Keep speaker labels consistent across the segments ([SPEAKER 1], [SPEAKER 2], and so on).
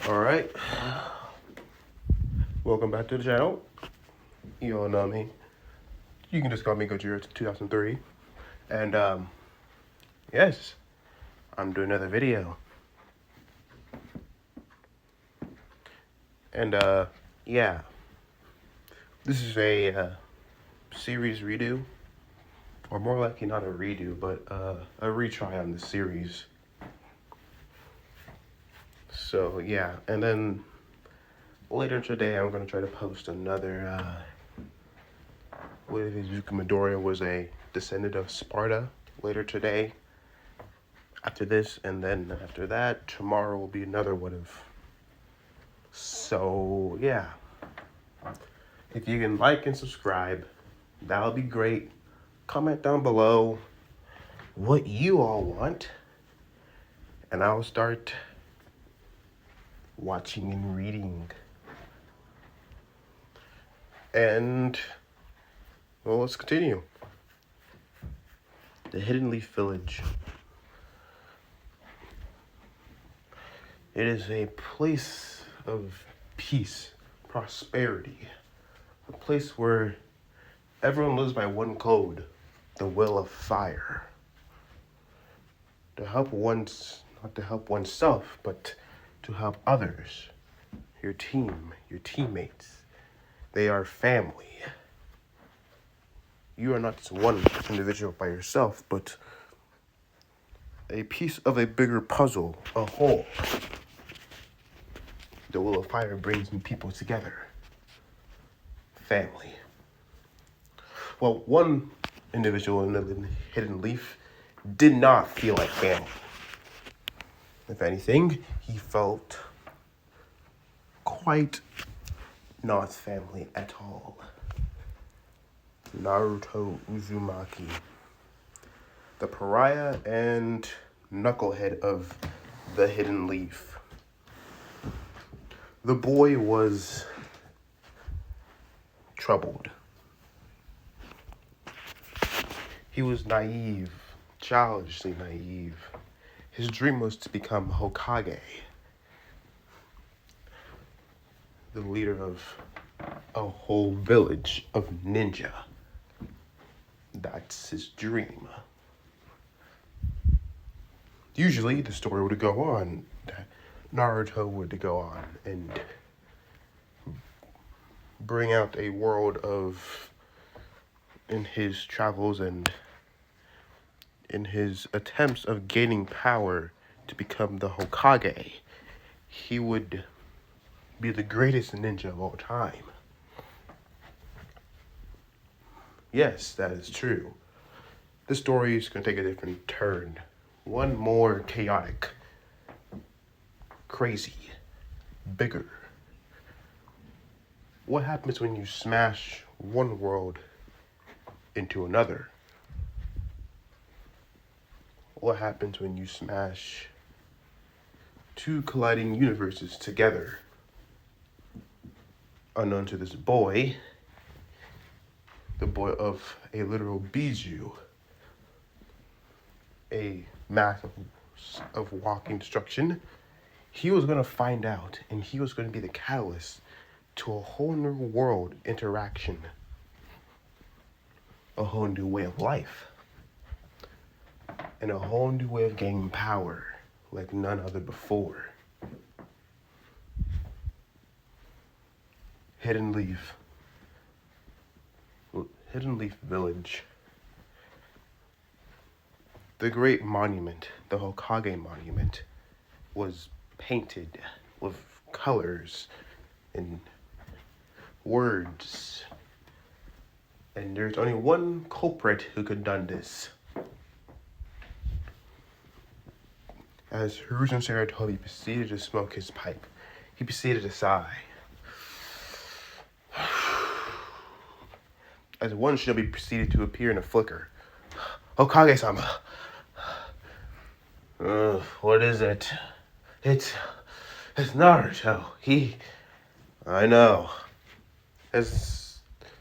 [SPEAKER 1] Alright, welcome back to the channel. You all know me. You can just call me Gojira 2003. And yes, I'm doing another video. And yeah, this is a series redo, or more likely not a redo, but a retry on the series. So yeah, and then later today I'm gonna try to post another what if Izuku Midoriya was a descendant of Sparta later today after this, and then after that tomorrow will be another what if. So yeah, if you can like and subscribe, that'll be great. Comment down below what you all want, and I'll start watching and reading. And well, let's continue. The Hidden Leaf Village. It is a place of peace, prosperity, a place where everyone lives by one code, the will of fire. To help not to help oneself, but to help others, your team, your teammates. They are family. You are not just one individual by yourself, but a piece of a bigger puzzle, a whole. The will of fire brings people together. Family. Well, one individual in the Hidden Leaf did not feel like family. If anything, he felt quite not family at all. Naruto Uzumaki, the pariah and knucklehead of the Hidden Leaf. The boy was troubled. He was naive, childishly naive. His dream was to become Hokage, the leader of a whole village of ninja. That's his dream. Usually the story would go on. Naruto would go on and bring out a world of, in his travels and in his attempts of gaining power to become the Hokage, he would be the greatest ninja of all time. Yes, that is true. The story is going to take a different turn. One more chaotic, crazy, bigger. What happens when you smash one world into another? What happens when you smash two colliding universes together? Unknown to this boy, the boy of a literal Bijou, a mass of walking destruction, he was going to find out, and he was going to be the catalyst to a whole new world interaction, a whole new way of life, and a whole new way of gaining power like none other before. Hidden Leaf Village. The great monument, the Hokage monument, was painted with colors and words. And there's only one culprit who could have done this. As Hiruzen Sarutobi proceeded to smoke his pipe, he proceeded to sigh. As one shinobi proceeded to appear in a flicker. Hokage-sama. What is it? It's Naruto. I know. As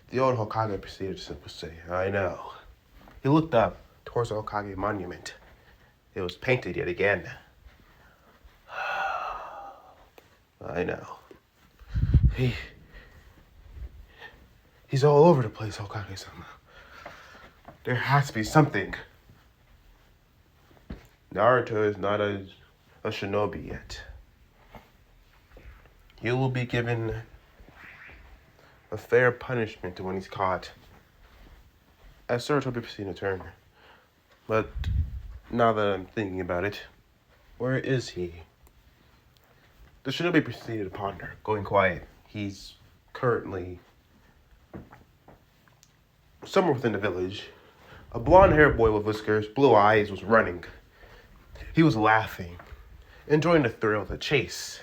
[SPEAKER 1] the old Hokage proceeded to say, I know. He looked up towards the Hokage monument. It was painted yet again. I know. He he's all over the place, Hokage-sama. There has to be something. Naruto is not a shinobi yet. He will be given a fair punishment when he's caught. As Naruto be proceeding to turn. But now that I'm thinking about it, where is he? The shinobi proceeded to ponder, going quiet. He's currently somewhere within the village. A blonde-haired boy with whiskers, blue eyes, was running. He was laughing, enjoying the thrill of the chase,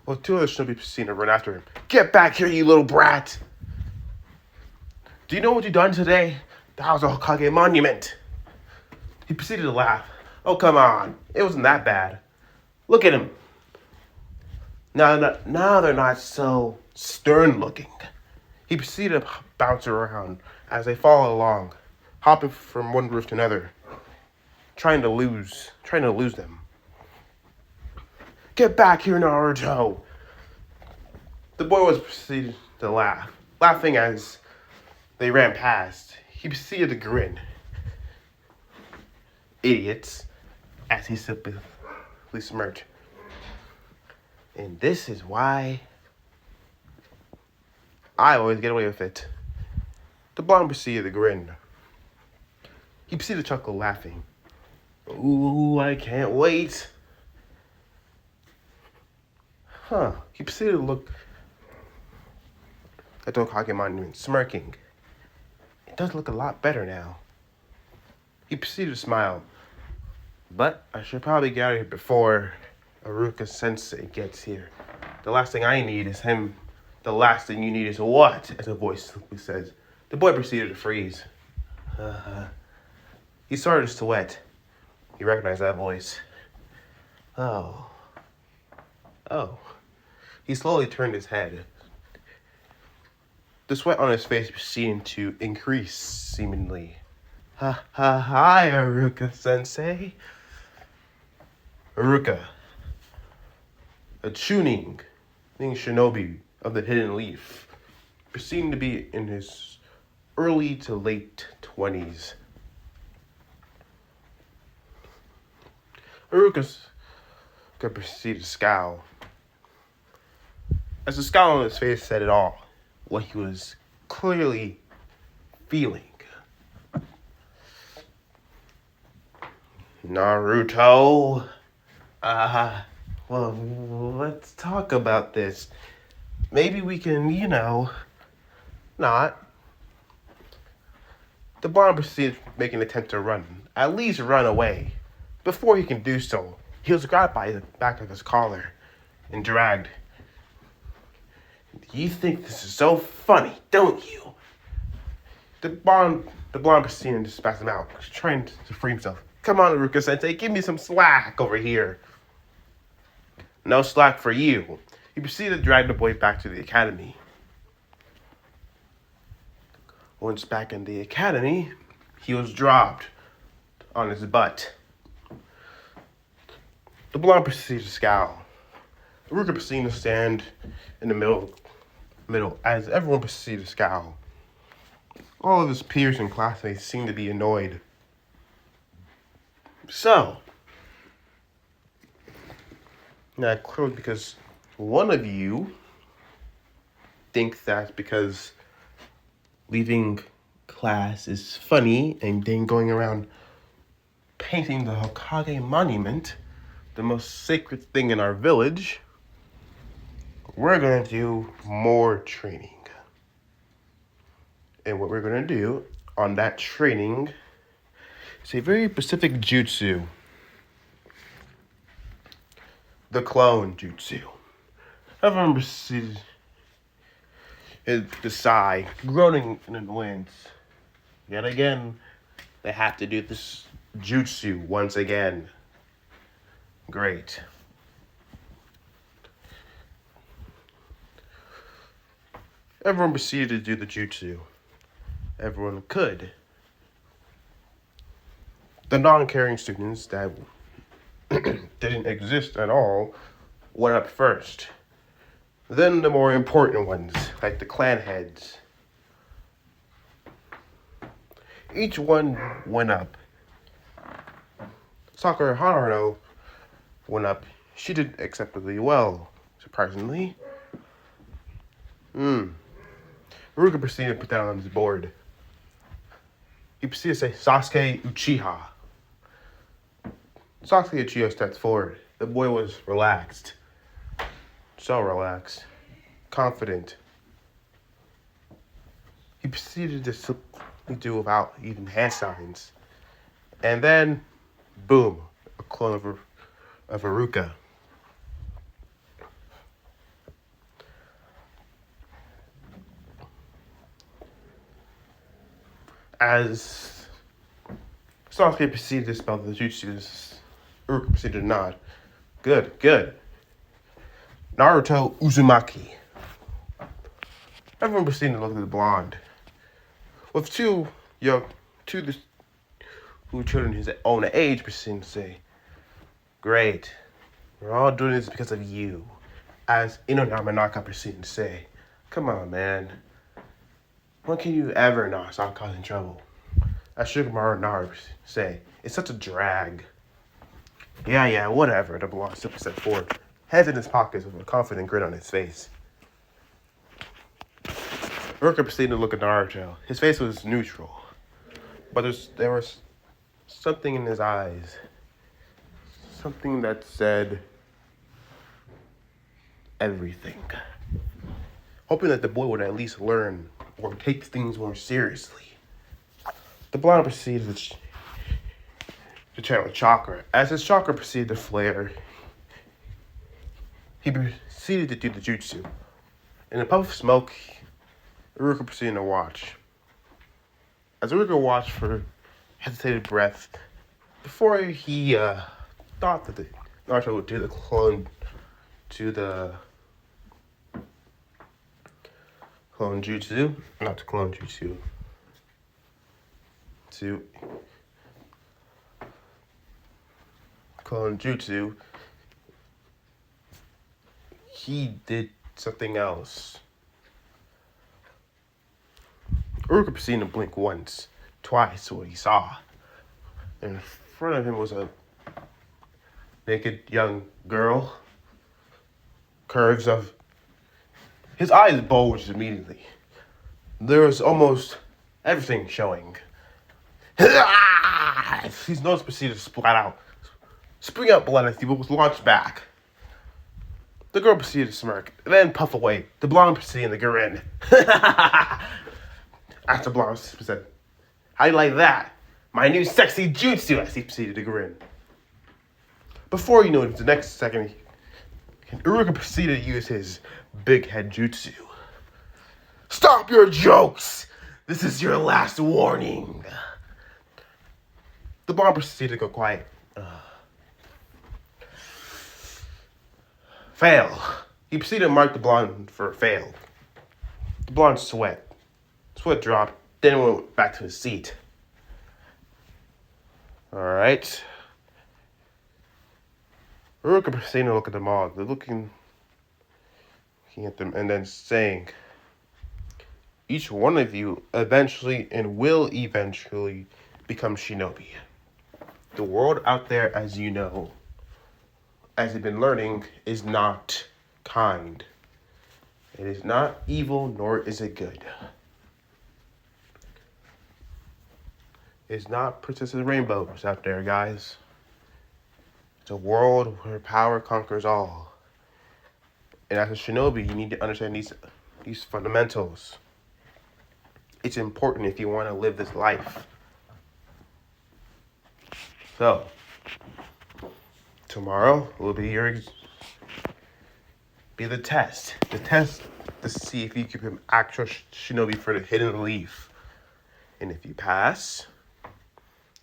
[SPEAKER 1] while two other shinobi proceeded to run after him. Get back here, you little brat! Do you know what you've done today? That was a Hokage monument. He proceeded to laugh. Oh, come on. It wasn't that bad. Look at him. Now they're not so stern-looking. He proceeded to bounce around as they follow along, hopping from one roof to another, trying to lose them. Get back here, Naruto! The boy was proceeded to laugh, laughing as they ran past. He proceeded to grin. Idiots, as he simply smirked. And this is why I always get away with it. The blonde proceeded to grin. He proceeded to chuckle, laughing. Ooh, I can't wait. He proceeded to look at the Hokage monument, smirking. It does look a lot better now. He proceeded to smile. But I should probably get out of here before Iruka-sensei gets here. The last thing I need is him. The last thing you need is what? As a voice simply says. The boy proceeded to freeze. He started to sweat. He recognized that voice. Oh. He slowly turned his head. The sweat on his face seemed to increase, seemingly. Hi, Iruka-sensei. Iruka, a Chunin shinobi of the Hidden Leaf, seemed to be in his early to late 20s. Iruka proceeded to scowl. As the scowl on his face said it all, what he was clearly feeling. Naruto, well, let's talk about this. Maybe we can, not. The blonde proceeded to make an attempt to run, at least run away. Before he can do so, he was grabbed by the back of his collar and dragged. You think this is so funny, don't you? The blonde proceeded to spasm out, trying to free himself. Come on, Iruka-sensei, give me some slack over here. No slack for you. He proceeded to drag the boy back to the academy. Once back in the academy, he was dropped on his butt. The blonde proceeded to scowl. Iruka proceeded to stand in the middle as everyone proceeded to scowl. All of his peers and classmates seemed to be annoyed. So, now clearly because one of you think that because leaving class is funny and then going around painting the Hokage monument, the most sacred thing in our village, we're going to do more training. And what we're going to do on that training is a very specific jutsu. The clone jutsu. Everyone proceeds to sigh, groaning in annoyance. Yet again, they have to do this jutsu once again. Great. Everyone proceeded to do the jutsu. Everyone could. The non-caring students that didn't exist at all went up first. Then the more important ones, like the clan heads. Each one went up. Sakura Haruno went up. She did acceptably well, surprisingly. Ruka proceeded to put that on his board. He proceeded to say Sasuke Uchiha. Sasuke Uchiha stepped forward. The boy was relaxed. So relaxed. Confident. He proceeded to do without even hand signs. And then, boom, a clone of Iruka. As Sasuke proceeded to spell the jutsu, Iruka proceeded to nod. Good, good. Naruto Uzumaki. Everyone proceeded to look at the blonde. With two children his own age proceeding to say, great, we're all doing this because of you. As Inoyamanaka proceeded to say, come on, man. When can you ever not stop causing trouble? As Shikamaru Naru say, it's such a drag. Yeah, whatever, the blonde simply stepped forward, hands in his pockets with a confident grin on his face. Iruka proceeded to look at Naruto. His face was neutral, but there was something in his eyes. Something that said everything. Hoping that the boy would at least learn or take things more seriously. The blonde proceeded to channel chakra. As his chakra proceeded to flare, he proceeded to do the jutsu. In a puff of smoke, Iruka proceeded to watch. As Iruka watched for hesitated breath, before he thought that Naruto would do the clone jutsu, he did something else. Iruka proceeded to blink once, twice what he saw. In front of him was a naked young girl. Curves of his eyes bulged immediately. There was almost everything showing. His nose proceeded to spring out blood as he was launched back. The girl proceeded to smirk, then puff away. The blonde proceeded to grin. After blonde said, how do you like that? My new sexy jutsu, as he proceeded to grin. Before you know it, the next second, Iruka proceeded to use his big head jutsu. Stop your jokes! This is your last warning. The blonde proceeded to go quiet. Fail. He proceeded to mark the blonde for a fail. The blonde sweat. Sweat dropped, then went back to his seat. Alright. Iruka proceeded to look at them all. They're looking at them and then saying, each one of you eventually and will eventually become shinobi. The world out there, as you know, as you've been learning, is not kind. It is not evil, nor is it good. It's not princesses and rainbows out there, guys. It's a world where power conquers all. And as a shinobi, you need to understand these fundamentals. It's important if you want to live this life. So, tomorrow will be the test. The test to see if you can become actual shinobi for the hidden leaf. And if you pass,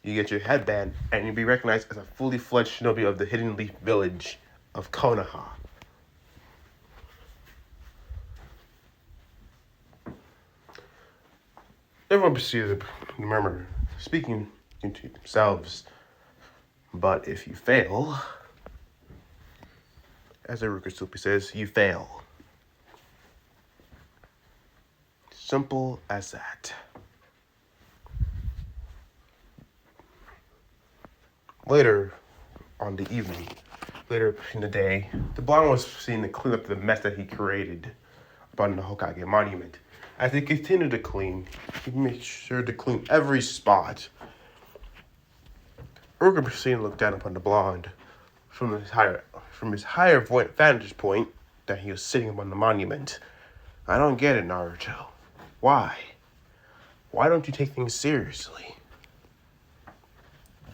[SPEAKER 1] you get your headband and you'll be recognized as a fully fledged shinobi of the hidden leaf village of Konoha. Everyone proceeded to murmur, speaking into themselves. But if you fail, as Iruka Supi says, you fail. Simple as that. Later later in the day, the blonde was seen to clean up the mess that he created upon the Hokage monument. As he continued to clean, he made sure to clean every spot. Uruka proceeded to look down upon the blonde from his higher vantage point that he was sitting upon the monument. I don't get it, Naruto. Why? Why don't you take things seriously?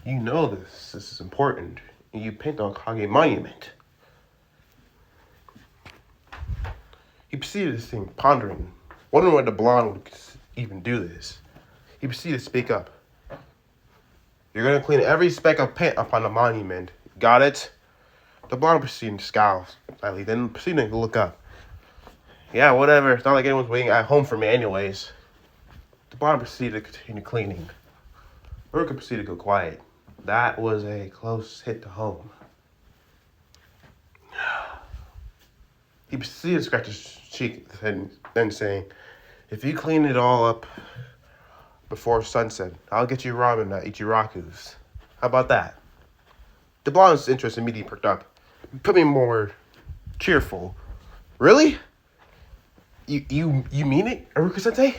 [SPEAKER 1] You know this is important. You paint the Hokage monument. He proceeded to sing, pondering, wondering why the blonde would even do this. He proceeded to speak up. You're going to clean every speck of paint upon the monument. Got it? The blonde proceeded to scowl slightly, then proceeded to look up. Yeah, whatever. It's not like anyone's waiting at home for me anyways. The blonde proceeded to continue cleaning. Uruka proceeded to go quiet. That was a close hit to home. He proceeded to scratch his cheek, then saying, if you clean it all up before sunset, I'll get you ramen at Ichiraku's. How about that? The blonde's interest immediately perked up. Put me more cheerful. Really? You mean it, Aruka-sensei?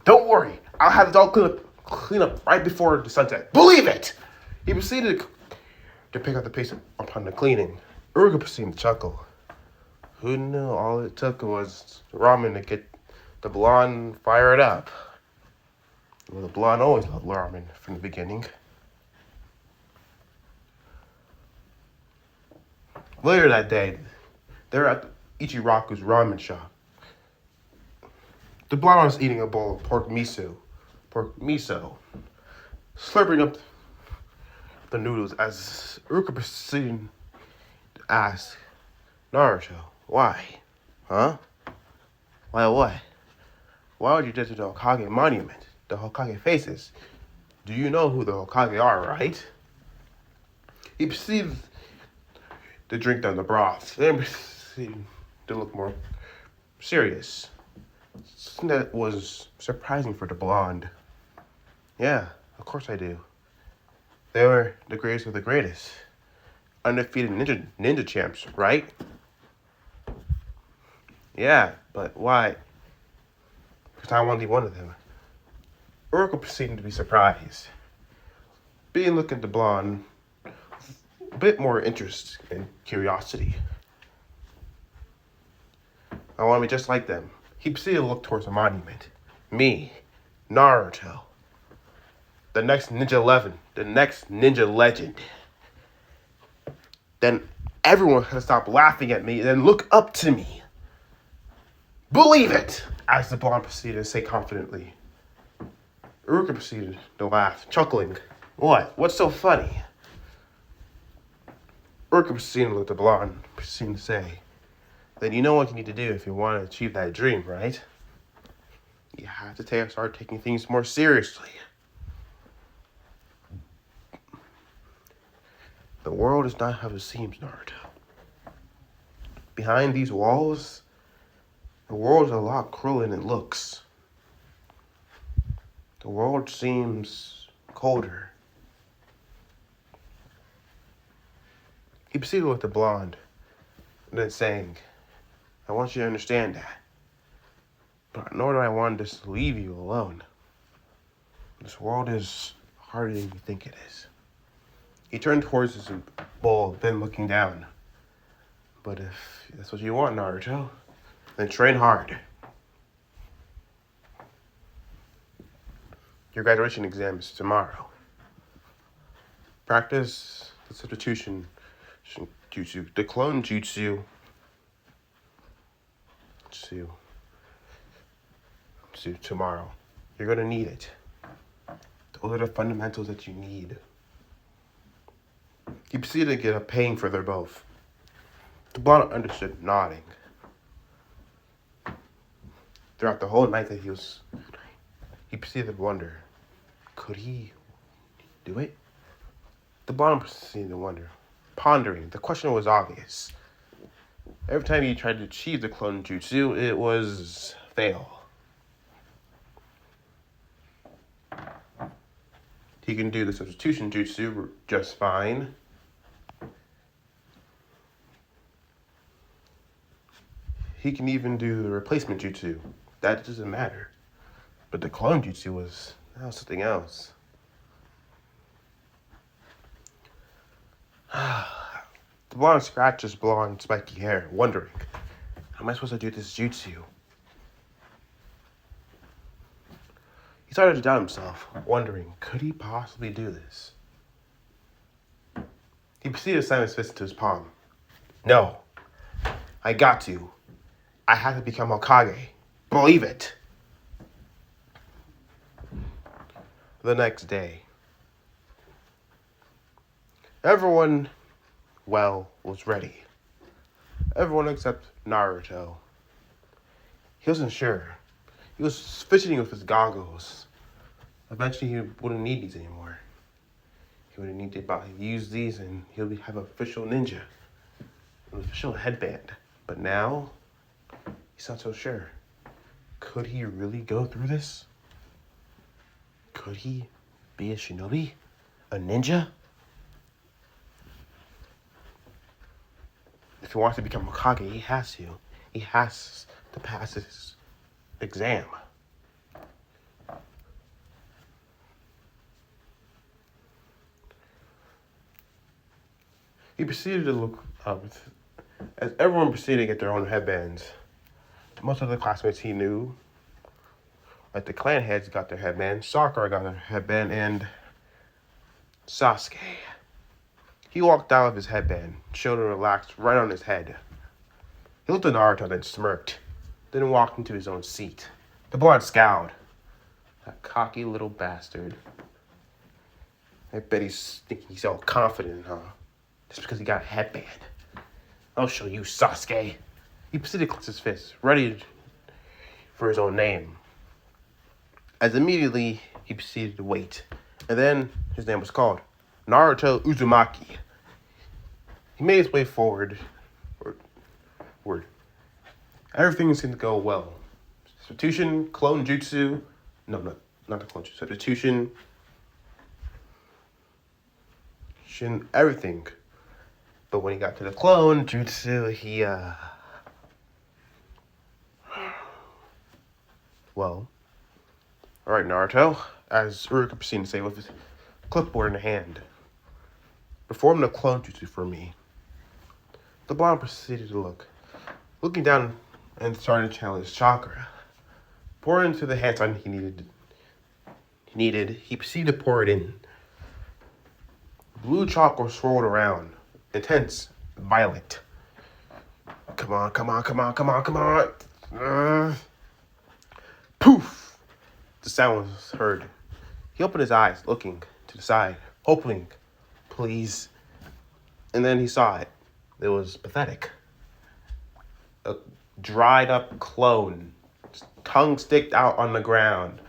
[SPEAKER 1] Don't worry. I'll have it all clean up right before the sunset. Believe it! He proceeded to pick up the pace upon the cleaning. Uruka proceeded to chuckle. Who knew all it took was ramen to get the blonde fired up? Well, the blonde always loved ramen from the beginning. Later that day, they were at Ichiraku's ramen shop. The blonde was eating a bowl of pork miso, slurping up the noodles as Uruka proceeded to ask, Naruto, why? Huh? Why what? Why would you do to the Hokage monument? The Hokage faces. Do you know who the Hokage are, right? He proceeded to drink down the broth, then proceeded to look more serious. Something that was surprising for the blonde. Yeah, of course I do. They were the greatest of the greatest. Undefeated ninja champs, right? Yeah, but why? Because I want to be one of them. Uruka proceeded to be surprised. Being looking at the blonde, a bit more interest and curiosity. I want to be just like them. He proceeded to look towards the monument. Me, Naruto, the next ninja legend. Then everyone had to stop laughing at me and then look up to me. Believe it, as the blonde proceeded to say confidently. Uruka proceeded to laugh, chuckling. What? What's so funny? Uruka proceeded to look at the blonde, proceeding to say, then you know what you need to do if you want to achieve that dream, right? You have to start taking things more seriously. The world is not how it seems, Naruto. Behind these walls, the world is a lot crueler than it looks. The world seems colder. He proceeded with the blonde, and then saying, I want you to understand that. But nor do I want to just leave you alone. This world is harder than you think it is. He turned towards his bowl, then looking down. But if that's what you want, Naruto, then train hard. Your graduation exam is tomorrow. Practice the substitution jutsu, the clone jutsu. Tomorrow. You're gonna need it. Those are the fundamentals that you need. He proceeded to get a paying for their both. The blonde understood, nodding. Throughout the whole night that he proceeded to wonder, could he do it? The blonde proceeded to wonder, pondering. The question was obvious. Every time he tried to achieve the clone jutsu, it was fail. He can do the substitution jutsu just fine. He can even do the replacement jutsu. That doesn't matter. But the clone jutsu was something else. The blonde scratches blonde spiky hair, wondering, how am I supposed to do this jutsu? He started to doubt himself, wondering, could he possibly do this? He proceeded to slam his fist into his palm. No, I got to. I have to become Hokage. Believe it. The next day, everyone, was ready. Everyone except Naruto. He wasn't sure. He was fidgeting with his goggles. Eventually, he wouldn't need these anymore. He wouldn't need to use these, and he'll have an official ninja, an official headband. But now, he's not so sure. Could he really go through this? Could he be a shinobi? A ninja? If he wants to become Hokage, he has to. He has to pass his exam. He proceeded to look up. As everyone proceeded to get their own headbands, most of the classmates he knew, like the clan heads, got their headband. Sakura got her headband, and Sasuke. He walked out of his headband, shoulder relaxed right on his head. He looked at Naruto, then smirked, then walked into his own seat. The blonde scowled. That cocky little bastard. I bet he's thinking he's all confident, huh? Just because he got a headband. I'll show you, Sasuke. He proceeded to clench his fist, ready for his own name. As immediately, he proceeded to wait. And then, his name was called. Naruto Uzumaki. He made his way forward. Everything seemed to go well. Substitution, clone jutsu. No, not the clone jutsu. Substitution. Everything. But when he got to the clone jutsu, he, well, alright, Naruto, as Uruka proceeded to say with his clipboard in hand, perform the clone jutsu for me. The blonde proceeded to look. Looking down and started to channel his chakra. Pour into the hand sign he proceeded to pour it in. Blue chakra swirled around. Intense, violent. Come on. Poof! The sound was heard. He opened his eyes, looking to the side, hoping, please. And then he saw it. It was pathetic. A dried up clone, tongue sticked out on the ground,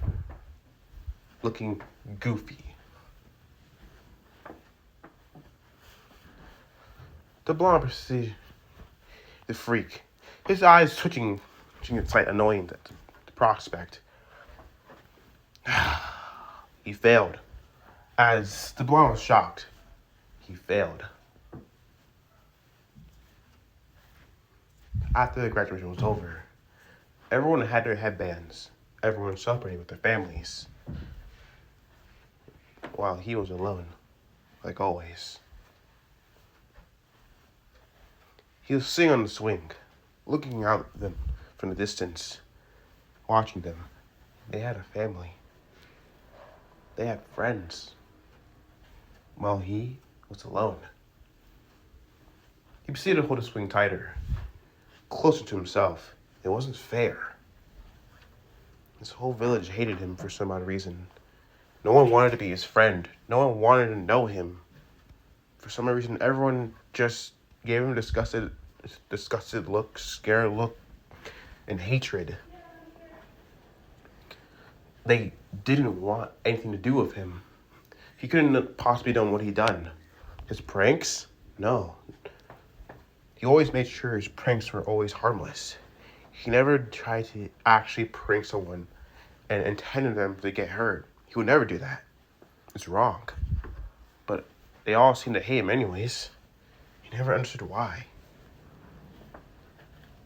[SPEAKER 1] looking goofy. The blonde proceeded to freak, his eyes twitching at sight, annoying the prospect. He failed. As the blonde was shocked, he failed. After the graduation was over, everyone had their headbands. Everyone celebrated with their families, while he was alone, like always. He was sitting on the swing, looking out at them from the distance, watching them. They had a family. They had friends, while he was alone. He proceeded to hold the swing tighter, closer to himself. It wasn't fair. This whole village hated him for some odd reason. No one wanted to be his friend. No one wanted to know him. For some reason, everyone just gave him disgusted look, scared look, and hatred. They didn't want anything to do with him. He couldn't have possibly done what he done. His pranks? No. He always made sure his pranks were always harmless. He never tried to actually prank someone and intended them to get hurt. He would never do that. is wrong. But they all seem to hate him anyways. He never understood why.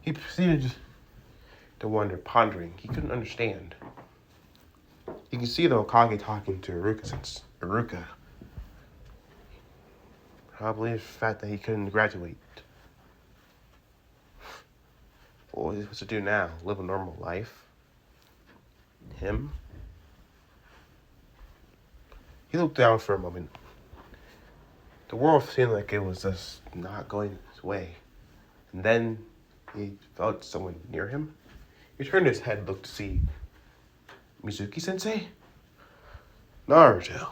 [SPEAKER 1] He proceeded to wonder, pondering. He couldn't understand. You can see the Hokage talking to Iruka since Iruka probably the fact that he couldn't graduate. What was he supposed to do now? Live a normal life? Him? He looked down for a moment. The world seemed like it was just not going his way. And then he felt someone near him. He turned his head and looked to see Mizuki-sensei? Naruto.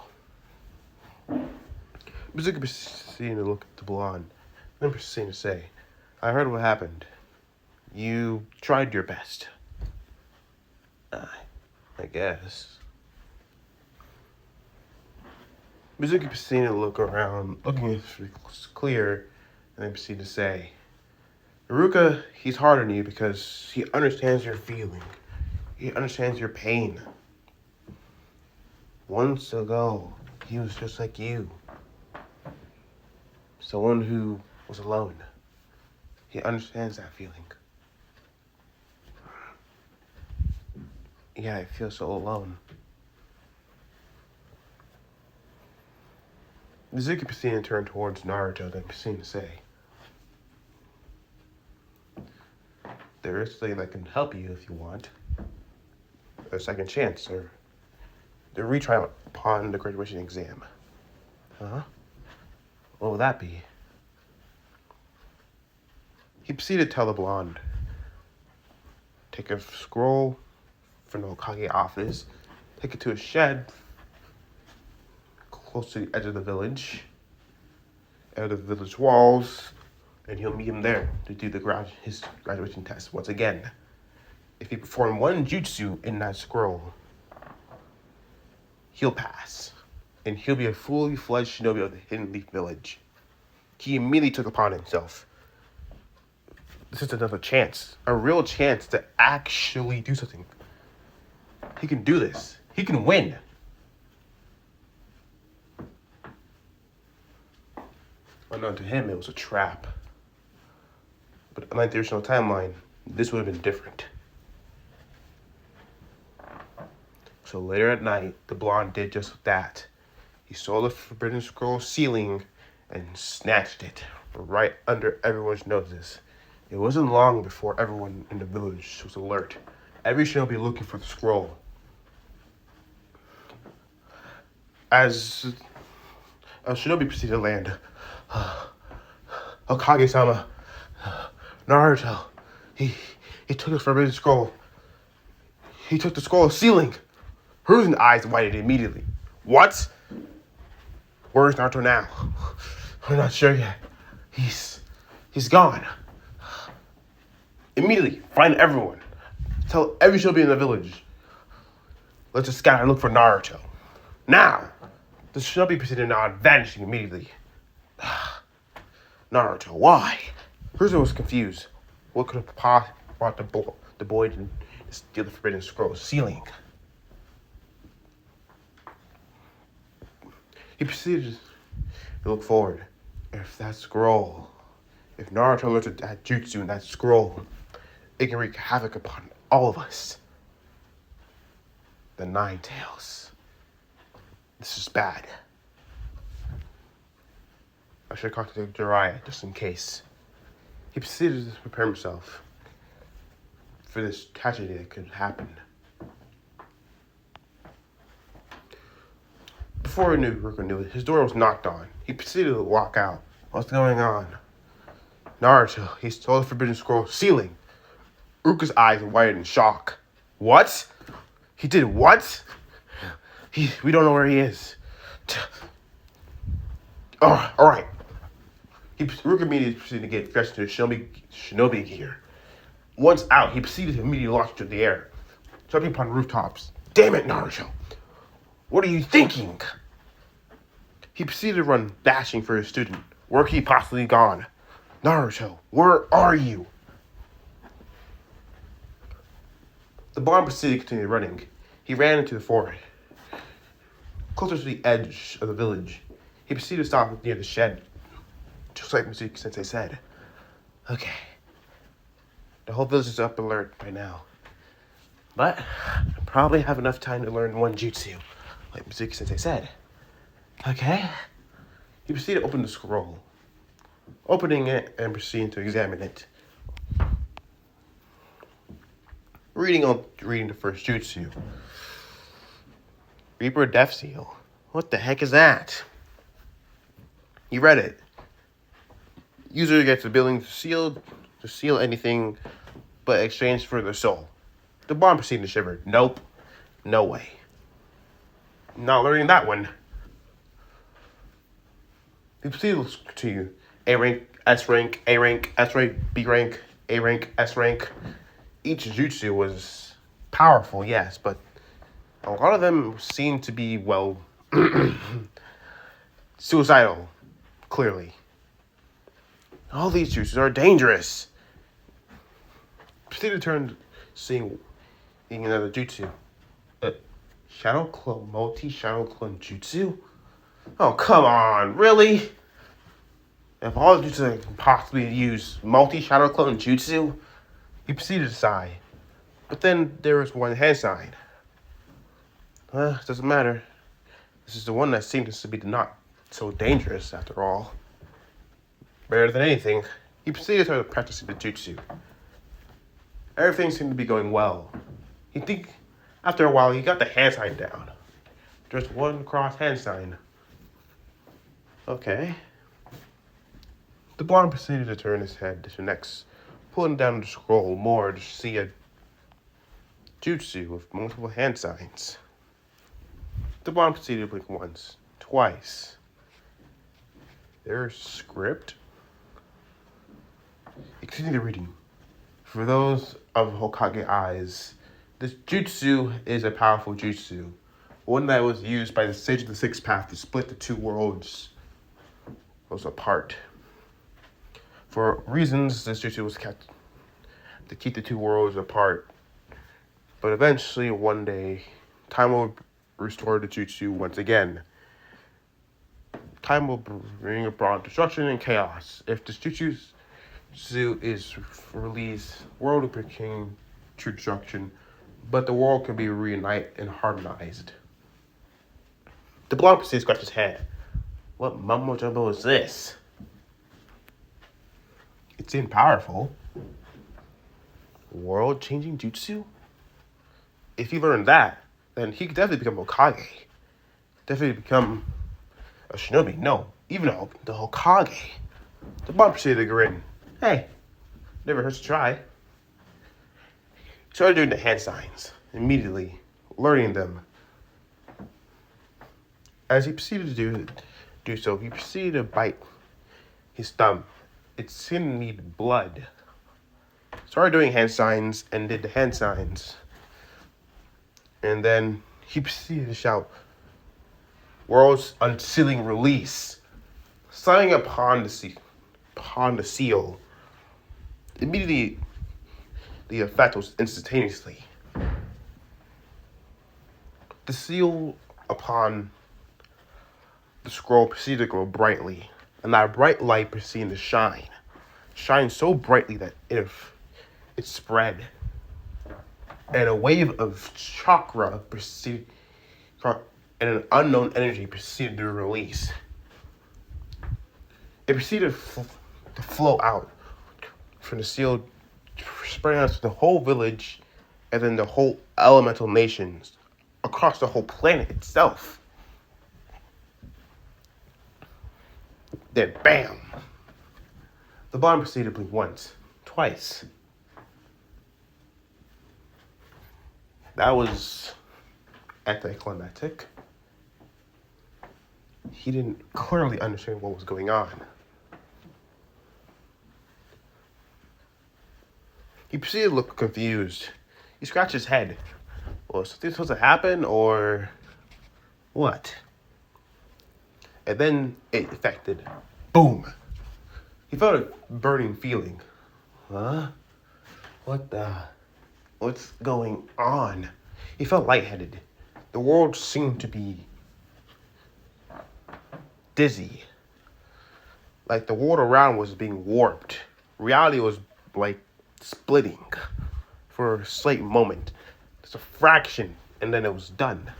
[SPEAKER 1] Mizuki proceeded to look at the blonde, then proceeded to say, I heard what happened. You tried your best. I guess. Mizuki proceeded to look around, looking if it was clear, and then proceeded to say, Iruka, he's hard on you because he understands your feeling. He understands your pain. Once ago, he was just like you. Someone who was alone. He understands that feeling. Yeah, I feel so alone. Mizuki proceeded to turn towards Naruto, then proceeded to say, there is something that can help you if you want. A second chance, or the retry upon the graduation exam. Huh? What would that be? He proceeded to tell the blonde, take a scroll from the Hokage office, take it to a shed close to the edge of the village, out of the village walls, and he'll meet him there to do his graduation test once again. If he performed one jutsu in that scroll, he'll pass, and he'll be a fully fledged shinobi of the Hidden Leaf Village. He immediately took upon himself. This is another chance, a real chance to actually do something. He can do this. He can win. Unknown to him, it was a trap. But unlike the original timeline, this would have been different. So later at night, the blonde did just that. He saw the Forbidden Scroll ceiling and snatched it right under everyone's noses. It wasn't long before everyone in the village was alert. Every shinobi looking for the scroll. As a shinobi proceeded to land, Hokage-sama, Naruto, he took the Forbidden Scroll. He took the scroll ceiling. Hiruzen's eyes widened immediately. What? Where's Naruto now? We're not sure yet. He's gone. Immediately, find everyone. Tell every shinobi in the village. Let's just scatter and look for Naruto. Now! The shinobi proceeded on, vanishing immediately. Naruto, why? Hiruzen was confused. What could have brought the boy to steal the Forbidden Scroll ceiling? He proceeded to look forward. If that scroll, if Naruto learns that jutsu in that scroll, it can wreak havoc upon all of us. The Nine Tails. This is bad. I should contact Jiraiya just in case. He proceeded to prepare himself for this tragedy that could happen. Before Iruka knew it, his door was knocked on. He proceeded to walk out. What's going on? Naruto, he stole the Forbidden Scroll ceiling. Iruka's eyes widened in shock. What? He did what? We don't know where he is. Oh, all right. Iruka immediately proceeded to get dressed into shinobi gear. Once out, he proceeded to immediately launch into the air, jumping upon rooftops. Damn it, Naruto! What are you thinking? He proceeded to run, dashing for his student. Where could he possibly gone? Naruto, where are you? The blonde proceeded to continue running. He ran into the forest, closer to the edge of the village. He proceeded to stop near the shed, just like Mitsuki Sensei said. Okay. The whole village is up alert by now. But I probably have enough time to learn one jutsu, like Mitsuki Sensei said. Okay. He proceeded to open the scroll, opening it and proceeding to examine it. Reading the first jutsu. Reaper Death Seal. What the heck is that? He read it. User gets the ability to seal anything but exchange for their soul. The bomb proceeded to shiver. Nope. No way. Not learning that one. He proceeded to A rank, S rank, A rank, S rank, B rank, A rank, S rank. Each jutsu was powerful, yes, but a lot of them seemed to be, well, suicidal, clearly. All these jutsus are dangerous. Proceeded to turn, seeing another jutsu. Shadow Clone, multi-shadow clone jutsu? Oh, come on, really? If all the jutsu can possibly use multi-shadow clone jutsu, he proceeded to sigh. But then there was one hand sign. Doesn't matter. This is the one that seems to be not so dangerous after all. Better than anything. He proceeded to start practicing the jutsu. Everything seemed to be going well. After a while, he got the hand sign down. Just one cross hand sign. Okay. The blonde proceeded to turn his head to next, pulling down the scroll more to see a jutsu with multiple hand signs. The blonde proceeded to blink once, twice. There's script. He continued reading. For those of Hokage eyes, this jutsu is a powerful jutsu, one that was used by the Sage of the Sixth Path to split the two worlds apart. For reasons, this jutsu was kept to keep the two worlds apart. But eventually, one day, time will restore the jutsu once again. Time will bring about destruction and chaos. If the jutsu is released, world will become true destruction, but the world can be reunited and harmonized. The blonde proceeds to scratch his head. What mumbo jumbo is this? It seemed powerful. World-changing jutsu? If he learned that, then he could definitely become Hokage. Definitely become a shinobi. No, even the Hokage. The blonde proceeded to grin. Hey, never hurts to try. He started doing the hand signs, immediately learning them. As he proceeded to do so, he proceeded to bite his thumb. It seemed to need blood. Started doing hand signs and did the hand signs. And then he proceeded to shout, "World's unsealing release." Signing upon the seal. Immediately, the effect was instantaneously. The seal upon the scroll proceeded to glow brightly, and that bright light proceeded to shine so brightly that it spread, and a wave of chakra proceeded, and an unknown energy proceeded to release. It proceeded to flow out from the seal, spreading out to the whole village, and then the whole elemental nations, across the whole planet itself. Then, bam! The bomb proceeded to blink once, twice. That was anticlimactic. He didn't clearly understand what was going on. He proceeded to look confused. He scratched his head. Was something supposed to happen, or what? And then it affected. Boom! He felt a burning feeling. Huh? What's going on? He felt lightheaded. The world seemed to be dizzy. Like the world around was being warped. Reality was like splitting for a slight moment. Just a fraction, and then it was done.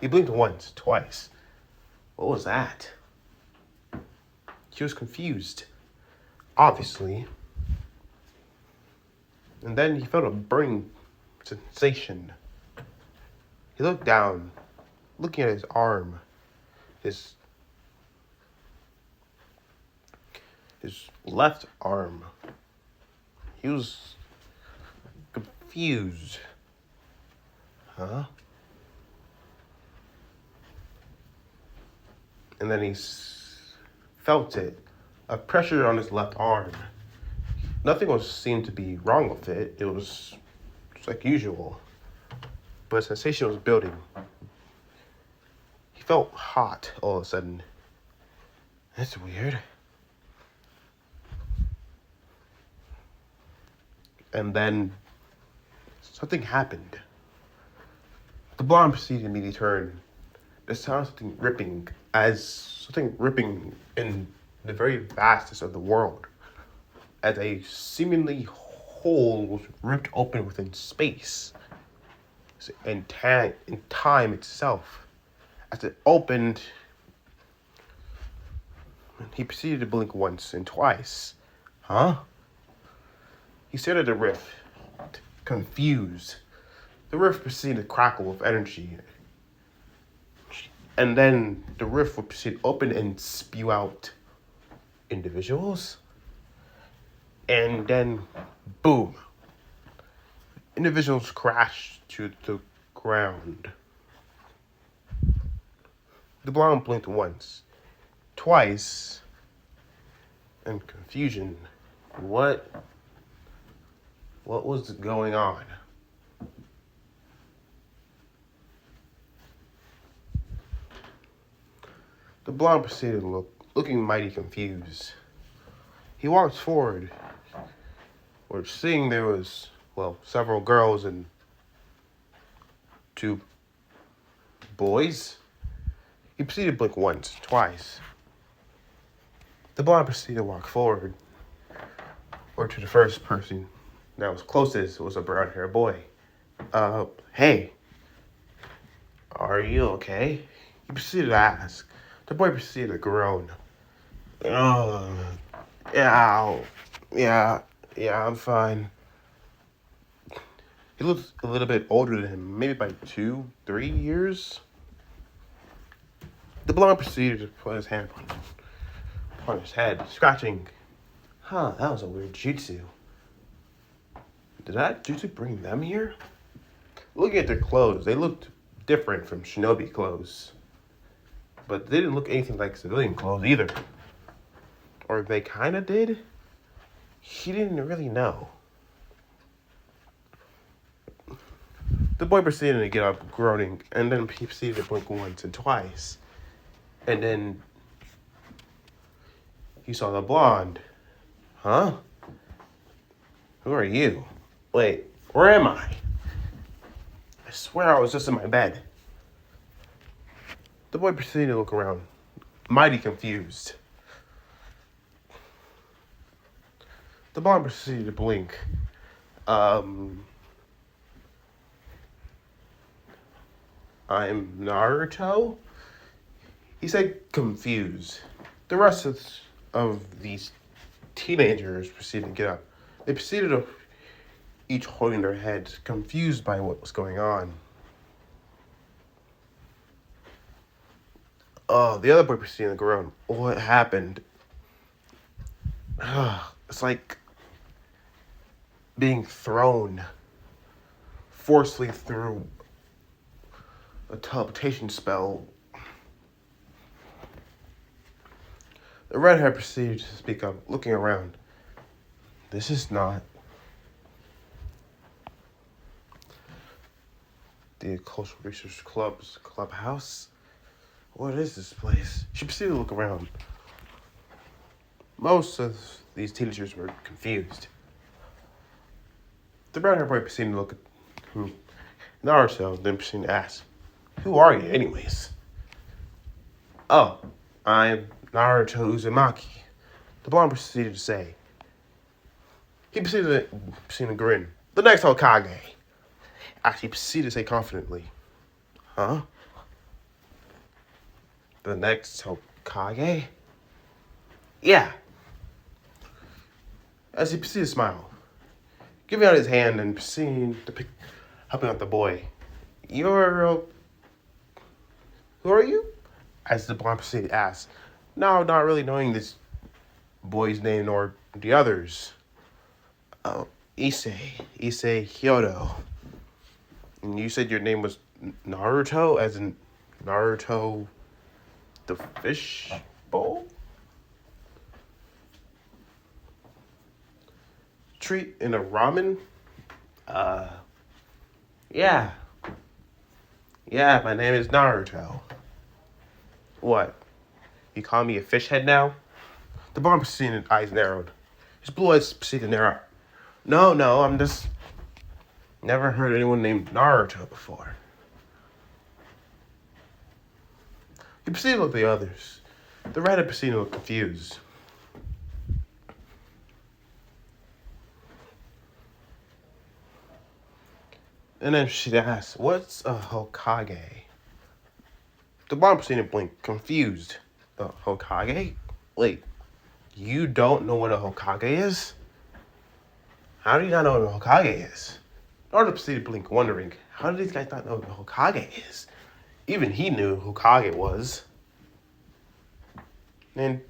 [SPEAKER 1] He blinked once, twice. What was that? He was confused, obviously. And then he felt a burning sensation. He looked down, looking at his arm, his left arm. He was confused. Huh? And then he felt it, a pressure on his left arm. Nothing seemed to be wrong with it. It was just like usual. But a sensation was building. He felt hot all of a sudden. That's weird. And then something happened. The blonde proceeded to immediately turn. The sound of something ripping, as something ripping in the very vastness of the world, as a seemingly hole was ripped open within space, and in time itself. As it opened, he proceeded to blink once and twice. Huh? He stared at the rift, confused. The rift proceeded to crackle with energy. And then the rift would proceed to open and spew out individuals. And then, boom. Individuals crashed to the ground. The blonde blinked once, twice, in confusion. What was going on? The blonde proceeded to looking mighty confused. He walked forward, where seeing there was, several girls and 2 boys. He proceeded to blink once, twice. The blonde proceeded to walk forward, or to the first person that was closest was a brown-haired boy. Hey, are you okay? He proceeded to ask. The boy proceeded to groan. Oh, yeah, I'm fine. He looked a little bit older than him, maybe by 2, 3 years. The blonde proceeded to put his hand upon his head, scratching. That was a weird jutsu. Did that jutsu bring them here? Looking at their clothes, they looked different from shinobi clothes. But they didn't look anything like civilian clothes either. Or they kind of did. He didn't really know. The boy proceeded to get up, groaning, and then he proceeded to blink once and twice. And then he saw the blonde. Huh? Who are you? Wait, where am I? I swear I was just in my bed. The boy proceeded to look around, mighty confused. The blonde proceeded to blink. I'm Naruto? He said confused. The rest of these teenagers proceeded to get up. They proceeded to each holding their heads, confused by what was going on. The other boy proceeded to groan. What happened? It's like being thrown forcefully through a teleportation spell. The redhead proceeded to speak up, looking around. This is not the Cultural Research clubhouse. What is this place? She proceeded to look around. Most of these teenagers were confused. The brown-haired boy proceeded to look at Naruto, then proceeded to ask, who are you anyways? Oh, I'm Naruto Uzumaki. The blonde proceeded to say. He proceeded to grin. The next Hokage. As he proceeded to say confidently. Huh? The next Hokage? Yeah. As he proceeded to smile. Giving out his hand and proceeding to helping out the boy. Who are you? As the blonde proceeded to ask. Now, not really knowing this boy's name nor the others. Oh, Issei Hyodo. And you said your name was Naruto, as in Naruto the fish bowl? Treat in a ramen? Yeah. Yeah, my name is Naruto. What? You call me a fish head now? The blonde proceeded, eyes narrowed. His blue eyes proceeded to narrow. No, I'm just... Never heard anyone named Naruto before. He proceeded to look at the others. The redhead proceeded to look confused. And then she asked, what's a Hokage? The blonde proceeded to blink, confused. A Hokage? Wait, you don't know what a Hokage is? How do you not know what a Hokage is? Naruto proceeded to blink, wondering, how do these guys not know what a Hokage is? Even he knew who Hokage was. And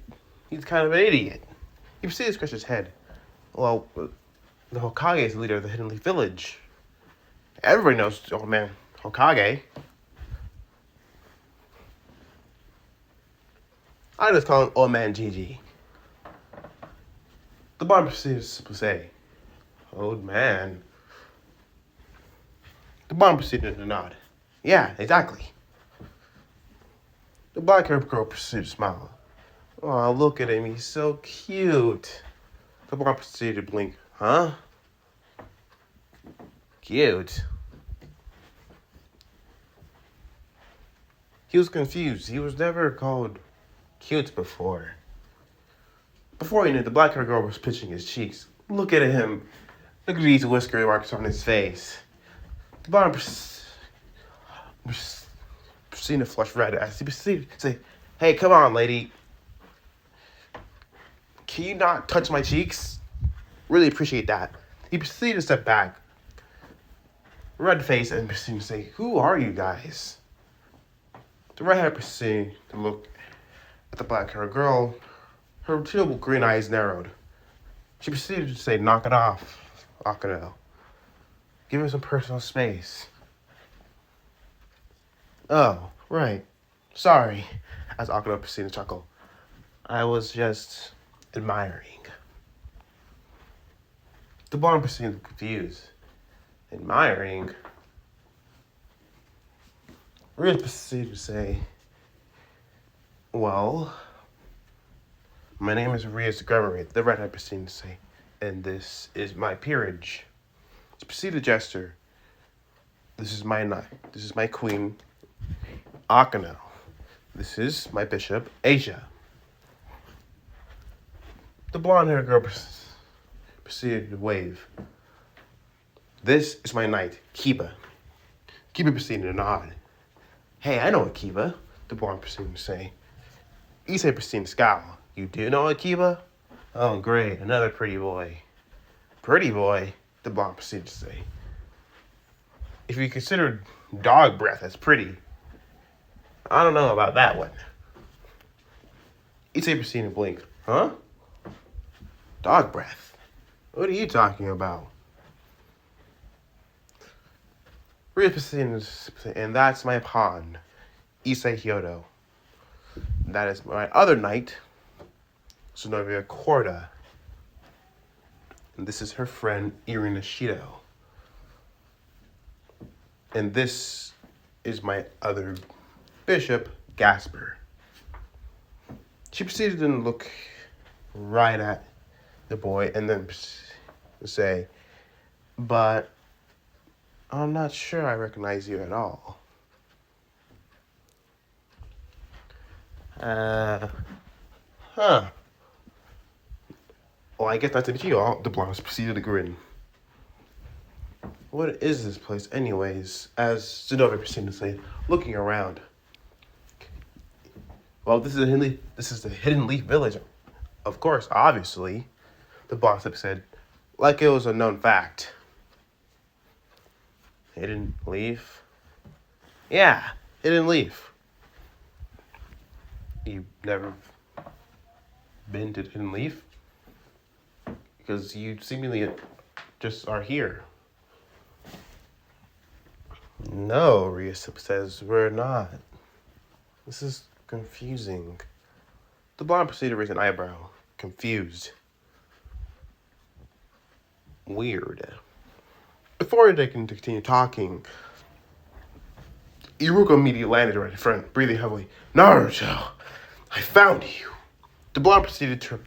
[SPEAKER 1] he's kind of an idiot. He proceeded to scratch his head. Well, the Hokage is the leader of the Hidden Leaf Village. Everybody knows old man Hokage. I just call him old man GG. The barber proceeded to say, old man. The barber proceeded to nod. Yeah, exactly. The black haired girl proceeded to smile. Oh, look at him, he's so cute. The barber proceeded to blink. Huh? Cute? He was confused. He was never called cute before. Before he knew, the black-haired girl was pinching his cheeks. Look at him. Look at these whisker marks on his face. The bottom proceeded to flush red as he proceeded to say, hey, come on, lady. Can you not touch my cheeks? Really appreciate that. He proceeded to step back, red face, and proceeded to say, who are you guys? The redhead proceeded to look at the black-haired girl. Her teal green eyes narrowed. She proceeded to say, knock it off, Akano. Give him some personal space. Oh, right. Sorry, as Akano proceeded to chuckle. I was just admiring. The blonde proceeded to be confused. Admiring? Riz proceeded to say, well, my name is Rias Gregory, the redhead proceeded to say, and this is my peerage. She proceeded to gesture. This is my knight. This is my queen, Akano. This is my bishop, Asia. The blonde-haired girl proceeded to wave. This is my knight, Kiba. Kiba proceeded to nod. Hey, I know Akiba, the blonde proceeded to say. Issei proceeded to scowl. You do know Akiba? Oh, great, another pretty boy. Pretty boy, the blonde proceeded to say. If you consider dog breath as pretty, I don't know about that one. Issei proceeded to blink. Huh? Dog breath? What are you talking about? Ria proceeded to say, and that's my pawn, Issei Hyodo. That is my other knight, Sonovia Korda. And this is her friend, Irina Shido. And this is my other bishop, Gasper. She proceeded to look right at the boy and then say, but I'm not sure I recognize you at all. Uh, huh. Well, I guess that's it. You. The blonde proceeded to grin. What is this place, anyways? As Zenova proceeded to say, looking around. Well, this is the Hidden Leaf Village. Of course, obviously, the boss said, like it was a known fact. Hidden Leaf? Yeah, Hidden Leaf. You've never been to Hidden Leaf? Because you seemingly just are here. No, Ryusip says, we're not. This is confusing. The blonde proceeded to raise an eyebrow, confused. Weird. Before they can continue talking, Iruka immediately landed right in front, breathing heavily. Naruto, I found you. The blonde proceeded to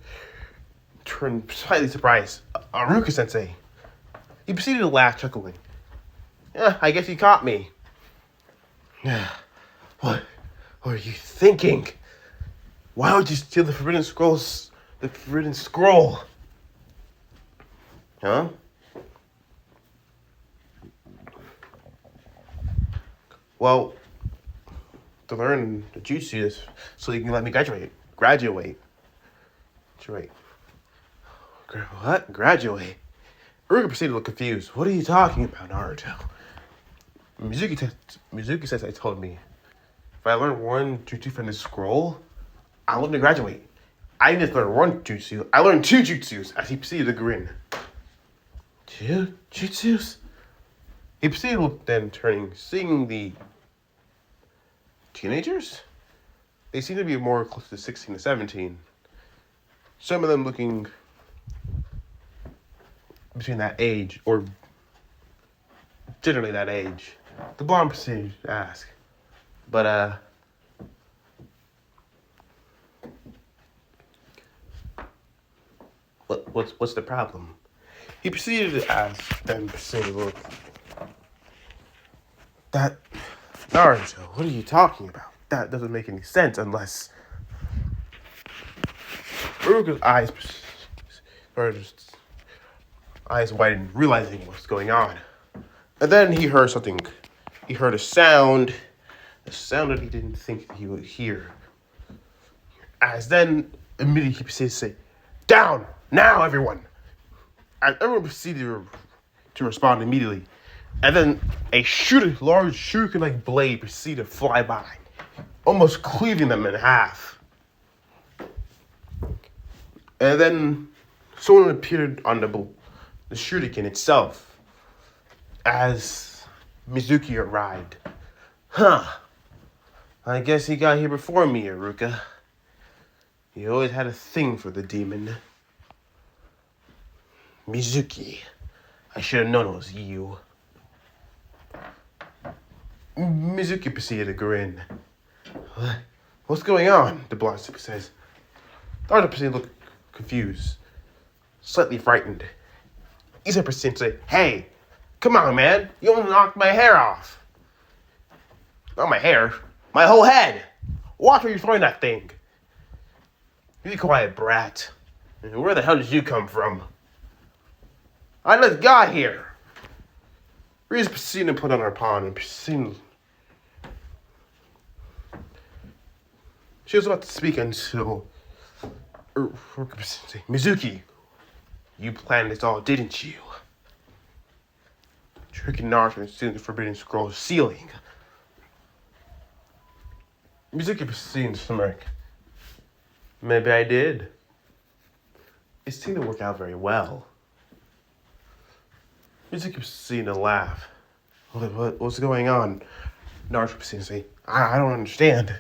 [SPEAKER 1] turn slightly surprised. Iruka-sensei. He proceeded to laugh, chuckling. Yeah, I guess you caught me. What were you thinking? Why would you steal the Forbidden Scrolls? The Forbidden Scroll? Huh? Well, to learn the jutsu so you can let me graduate. Graduate. What? Graduate? Uruka proceeded to look confused. What are you talking about, Naruto? Mizuki says I told me, if I learn one jutsu from this scroll, I'll let me graduate. I didn't just learn one jutsu, I learned 2 jutsus, as he proceeded to grin. 2 jutsus? He proceeded to look, then turning, seeing the teenagers? They seem to be more close to 16 to 17. Some of them looking between that age, or generally that age. The blonde proceeded to ask, but, what's the problem? He proceeded to ask, then proceeded to look. That, Naruto, what are you talking about? That doesn't make any sense unless... Uruka's eyes widened, realizing what's going on. And then he heard something. He heard a sound that he didn't think he would hear. As then, immediately he proceeded to say, down, now everyone! As everyone proceeded to respond immediately. And then a large shuriken-like blade proceeded to fly by, almost cleaving them in half. And then someone appeared on the shuriken itself as Mizuki arrived. Huh. I guess he got here before me, Iruka. He always had a thing for the demon. Mizuki. I should have known it was you. Mizuki proceeded to grin. What's going on? The blonde says. Naruto proceeded to look confused, slightly frightened. Isa proceeded to say, hey, come on, man. You almost knocked my hair off. Not my hair, my whole head. Watch where you're throwing that thing. You be quiet, brat. Where the hell did you come from? I just got here. Riz proceeded to put on her pawn and proceeded. She was about to speak until Mizuki, you planned this all, didn't you? Tricking Naruto and stealing the Forbidden Scroll ceiling. Mizuki proceeded to smirk. Maybe I did. It seemed to work out very well. Mizuki proceeded to laugh. What's going on? Naruto proceeded to say, I don't understand.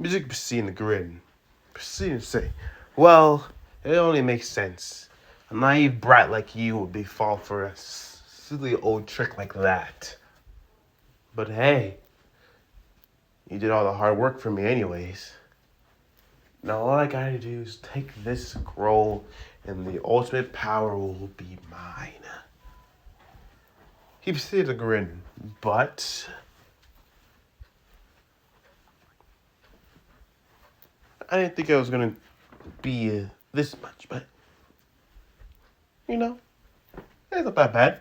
[SPEAKER 1] Mizuki proceeded to grin. Proceeded to say, well, it only makes sense. A naive brat like you would fall for a silly old trick like that. But hey, you did all the hard work for me anyways. Now all I gotta do is take this scroll and the ultimate power will be mine. He proceeded to grin, but I didn't think I was gonna be this much. But you know, it's not that bad.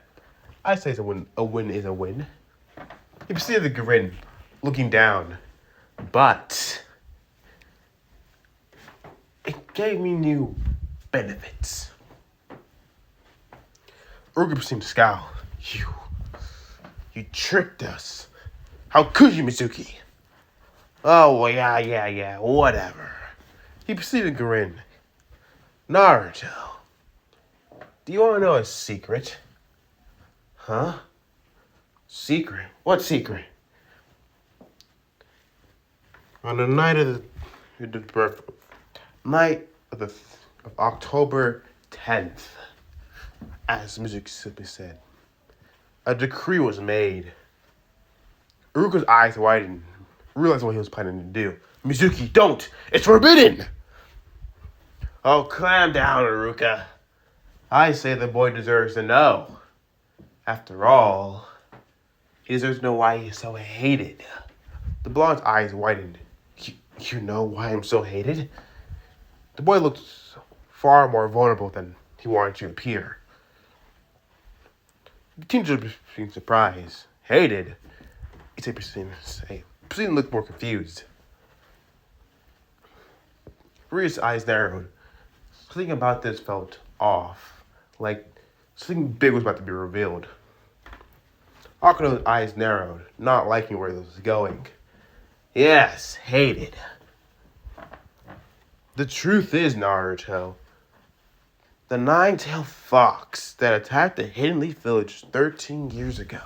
[SPEAKER 1] I say it's a win. A win is a win. He proceeded to grin, looking down, but it gave me new benefits. Uruka proceeded to scowl. You tricked us. How could you, Mizuki? Oh, well, yeah, whatever. He proceeded to grin. Naruto, do you want to know a secret? Huh? Secret? What secret? On the night of October 10th, as Mizuki simply said, a decree was made. Uruka's eyes widened, realizing what he was planning to do. Mizuki, don't! It's forbidden! Oh, calm down, Uruka. I say the boy deserves to know. After all, he deserves to know why he's so hated. The blonde's eyes widened. You know why I'm so hated? The boy looked far more vulnerable than he wanted to appear. The teenager being surprised. Hated? He said, proceeding to look more confused. Ria's eyes narrowed. Something about this felt off. Like something big was about to be revealed. Akuno's eyes narrowed, not liking where this was going. Yes, hated. The truth is, Naruto, the nine-tailed fox that attacked the Hidden Leaf Village 13 years ago.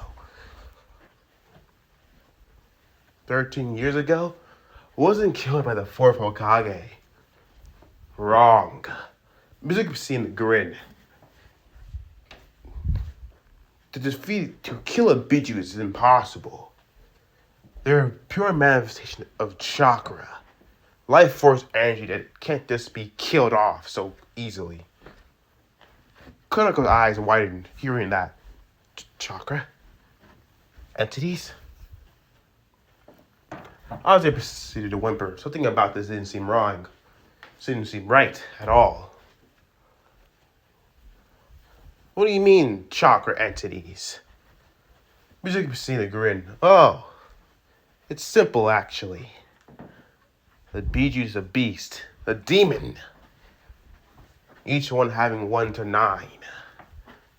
[SPEAKER 1] 13 years ago? Wasn't killed by the fourth Hokage. Wrong. Mizuki seen the grin. To kill a Biju is impossible. They're a pure manifestation of chakra. Life force energy that can't just be killed off so easily. Kunako's eyes widened, hearing that. Chakra? Entities? Aze proceeded to whimper. Something about this didn't seem wrong. Didn't seem right at all. What do you mean, chakra entities? Mizuki proceeded to grin. Oh, it's simple actually. The Biju's a beast, a demon. Each one having 1 to 9.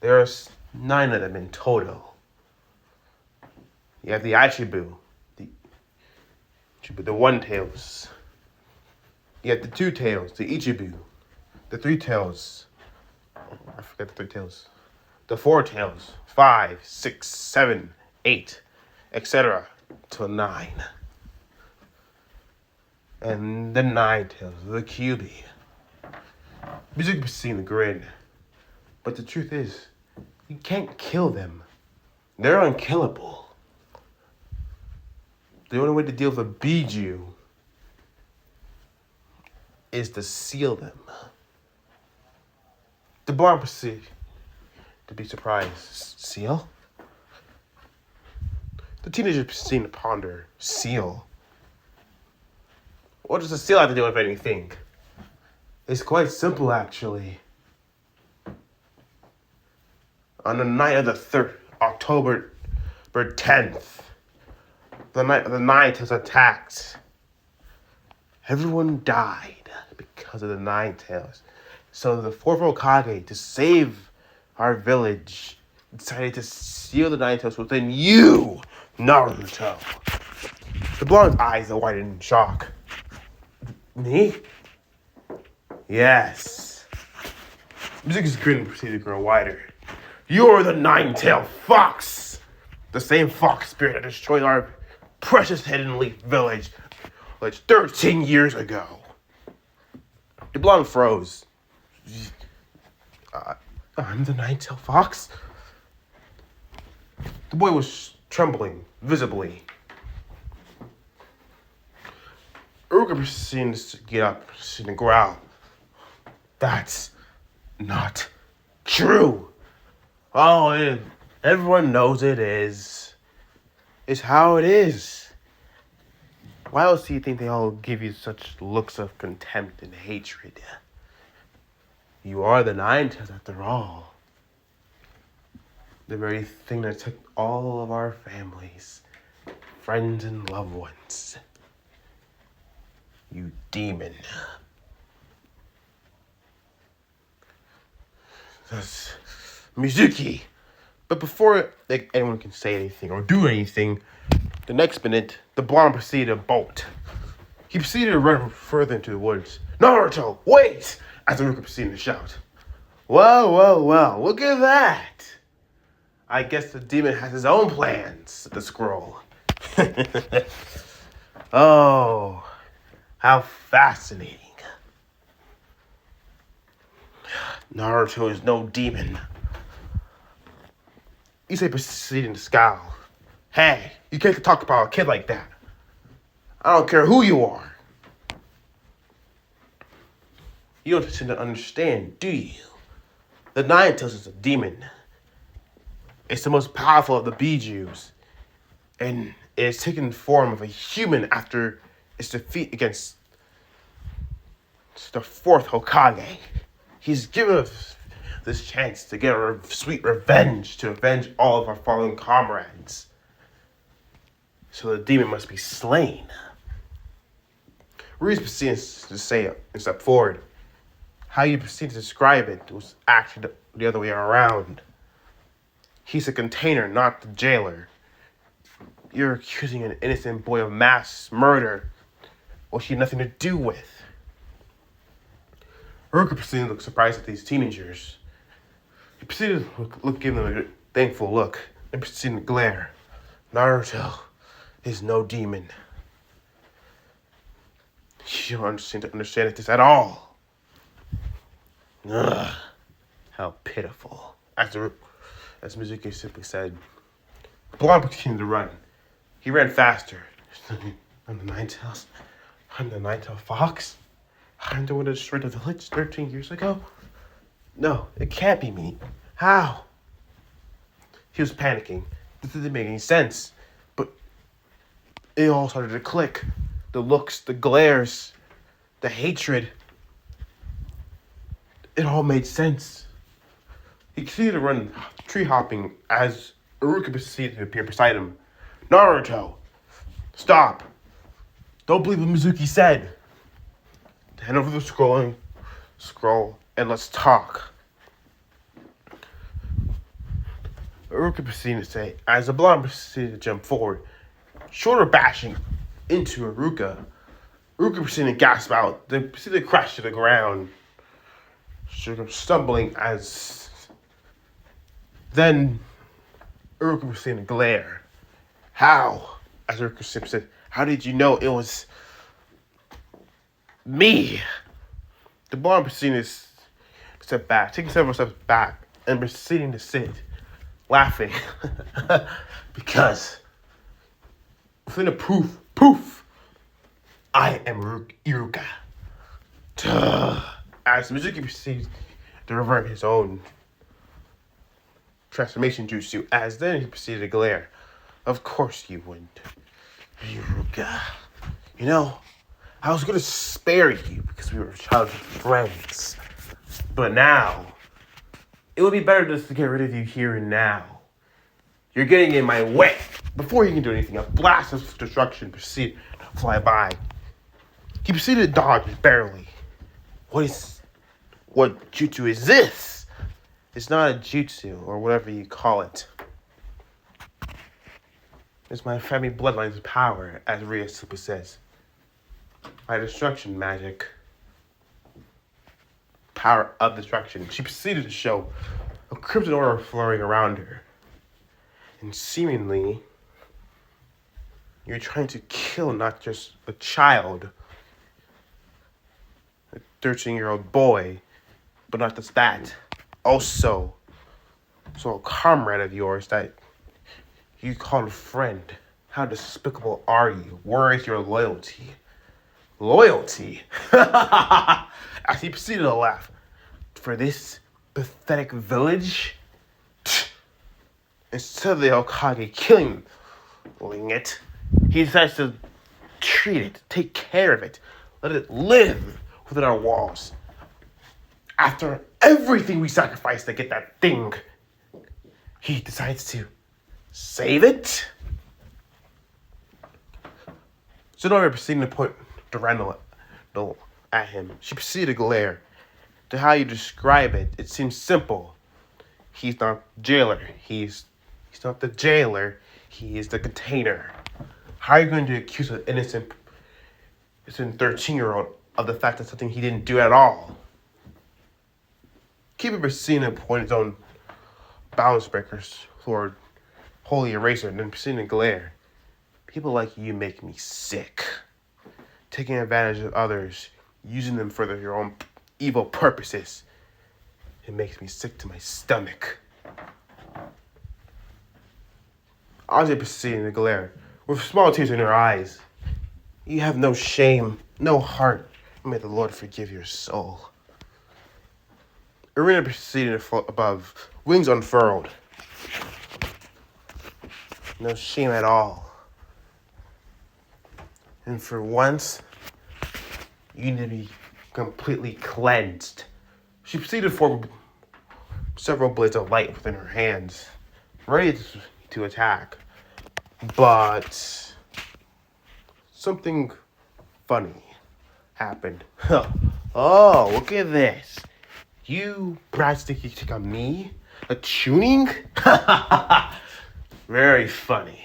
[SPEAKER 1] There's 9 of them in total. You have the Ichibu, the one tails. You have the 2 tails, the Ichibu, the 3 tails. I forgot the 3 tails. The 4 tails, 5, 6, 7, 8, etc. till 9. And the 9 tails, the Kyuubi. Mizuki was seeing the grin. But the truth is, you can't kill them. They're unkillable. The only way to deal with a Biju is to seal them. The blonde proceeded to be surprised. Seal? The teenager proceeded to ponder. Seal? What does a seal have to do with anything? It's quite simple, actually. On the night of the October 10th, the night of the Ninth was attacked. Everyone died because of the Nine Tails. So the fourth Hokage, to save our village, decided to seal the Nine Tails within you, Naruto. The blonde's eyes are widened in shock. Me? Yes. Mizuki's grin proceeded to grow wider. You're the nine-tailed fox! The same fox spirit that destroyed our precious Hidden Leaf Village like 13 years ago. The blonde froze. I'm the nine-tailed fox? The boy was trembling, visibly. Uruka proceeded to get up, proceeded to growl. That's not true. Oh, it Everyone knows it is. It's how it is. Why else do you think they all give you such looks of contempt and hatred? You are the Nine-Tails after all. The very thing that took all of our families, friends, and loved ones. You demon. That's Mizuki. But before anyone can say anything or do anything, the next minute, the blonde proceeded to bolt. He proceeded to run further into the woods. Naruto, wait! As Naruto proceeded to shout. Well, look at that! I guess the demon has his own plans, said the scroll. Oh, how fascinating. Naruto is no demon. Issei proceeded to scowl. Hey, you can't talk about a kid like that. I don't care who you are. You don't seem to understand, do you? The Nine-Tails is a demon. It's the most powerful of the Bijus. And it has taken the form of a human after its defeat against the fourth Hokage. He's given us this chance to get a sweet revenge, to avenge all of our fallen comrades. So the demon must be slain. Ruiz proceeds to say and step forward. How you proceed to describe it was actually the other way around. He's a container, not the jailer. You're accusing an innocent boy of mass murder, which he had nothing to do with. Ruka proceeded to look surprised at these teenagers. He proceeded to give them a thankful look and proceeded to glare. Naruto is no demon. You don't seem to understand this at all. Ugh, how pitiful. As Mizuki simply said, Blonde continued to run. He ran faster. I'm the Nine-Tails. I'm the Nine-Tailed Fox. I'm the one that destroyed the village 13 years ago. No, it can't be me. How? He was panicking. This didn't make any sense. But it all started to click. The looks, the glares, the hatred. It all made sense. He continued to run, tree hopping, as Iruka proceeded to appear beside him. Naruto, stop. Don't believe what Mizuki said. Hand over the scroll, and let's talk. Iruka proceeded to say, as the blonde proceeded to jump forward, shoulder bashing into Iruka. Iruka proceeded to gasp out, then proceeded to crash to the ground, stumbling as... Then Iruka proceeded to glare. How? As Iruka said, how did you know it was me? The blonde proceeded to step back, taking several steps back, and proceeding to sit, laughing. Because within a poof, I am Iruka. As Mizuki proceeds to revert his own transformation jutsu, as then he proceeded to glare. Of course you wouldn't, Iruka. You know, I was going to spare you because we were childhood friends. But now, it would be better just to get rid of you here and now. You're getting in my way. Before he can do anything, a blast of destruction proceeded to fly by. He proceeded to dodge barely. What jutsu is this? It's not a jutsu, or whatever you call it. It's my family bloodline's power, as Ryosuke says. My destruction magic. Power of destruction. She proceeded to show a crimson aura flowing around her. And seemingly, you're trying to kill not just a child, a 13-year-old boy, but not just that. Also, a comrade of yours that you call a friend. How despicable are you? Where is your loyalty? Loyalty? As he proceeded to laugh. For this pathetic village? Instead of the Hokage killing it, he decides to treat it, take care of it, let it live within our walls. After everything we sacrificed to get that thing, he decides to save it. Zenobia proceeded to point Durandal at him. She proceeded to glare. To how you describe it, it seems simple. He's not the jailer. He's not the jailer. He is the container. How are you going to accuse an innocent 13-year-old of the fact that something he didn't do at all? Keeper proceeded to point his own balance breakers toward Holy Eraser and then proceeded to glare. People like you make me sick. Taking advantage of others, using them for your own evil purposes. It makes me sick to my stomach. Aja proceeded to glare, with small tears in her eyes. You have no shame, no heart. May the Lord forgive your soul. Irina proceeded to float above, wings unfurled. No shame at all. And for once, you need to be completely cleansed. She proceeded to form several blades of light within her hands, ready to attack. But something funny happened. Oh, look at this. You brats think you take on me? A tuning? Very funny.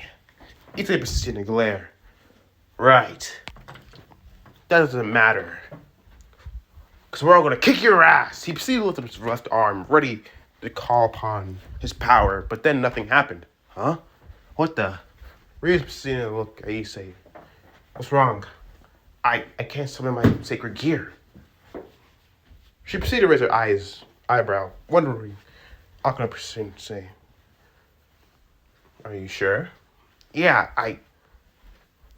[SPEAKER 1] It's a persistent glare. Right. That doesn't matter. Because we're all going to kick your ass. He proceeded to lift up his left arm, ready to call upon his power, but then nothing happened. Huh? What the? Ryu's proceeded to look at Issei. What's wrong? I can't summon my sacred gear. She proceeded to raise her eyebrow, wondering. Akane proceeded to say, are you sure? Yeah, I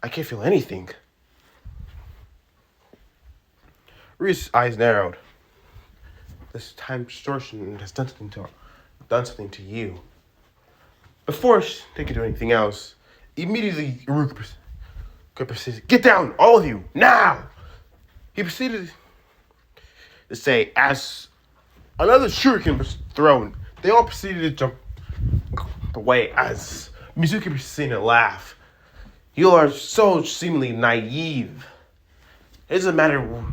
[SPEAKER 1] can't feel anything. Ryu's eyes narrowed. This time distortion has done something to you. Before they could do anything else, immediately Iruka proceeded, get down, all of you, now! He proceeded to say, as another shuriken was thrown, they all proceeded to jump away as Mizuki proceeded to laugh. You are so seemingly naive. It doesn't matter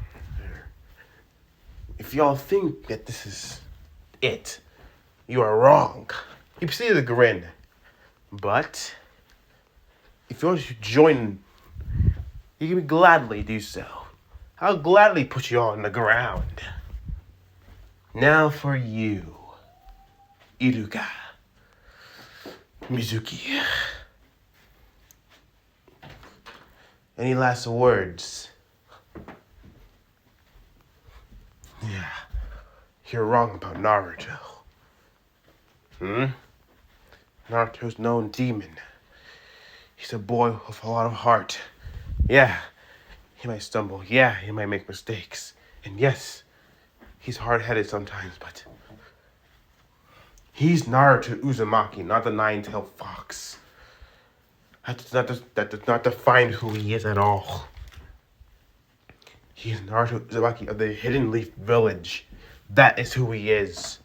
[SPEAKER 1] if y'all think that this is it. You are wrong. He proceeded to grin. But if you want to join, you can gladly do so. I'll gladly put you all on the ground. Now for you, Iruka, Mizuki. Any last words? Yeah, you're wrong about Naruto. Naruto's no demon. He's a boy with a lot of heart. Yeah, he might stumble. Yeah, he might make mistakes. And yes, he's hard-headed sometimes, but he's Naruto Uzumaki, not the nine-tailed fox. That does not define who he is at all. He is Naruto Uzumaki of the Hidden Leaf Village. That is who he is.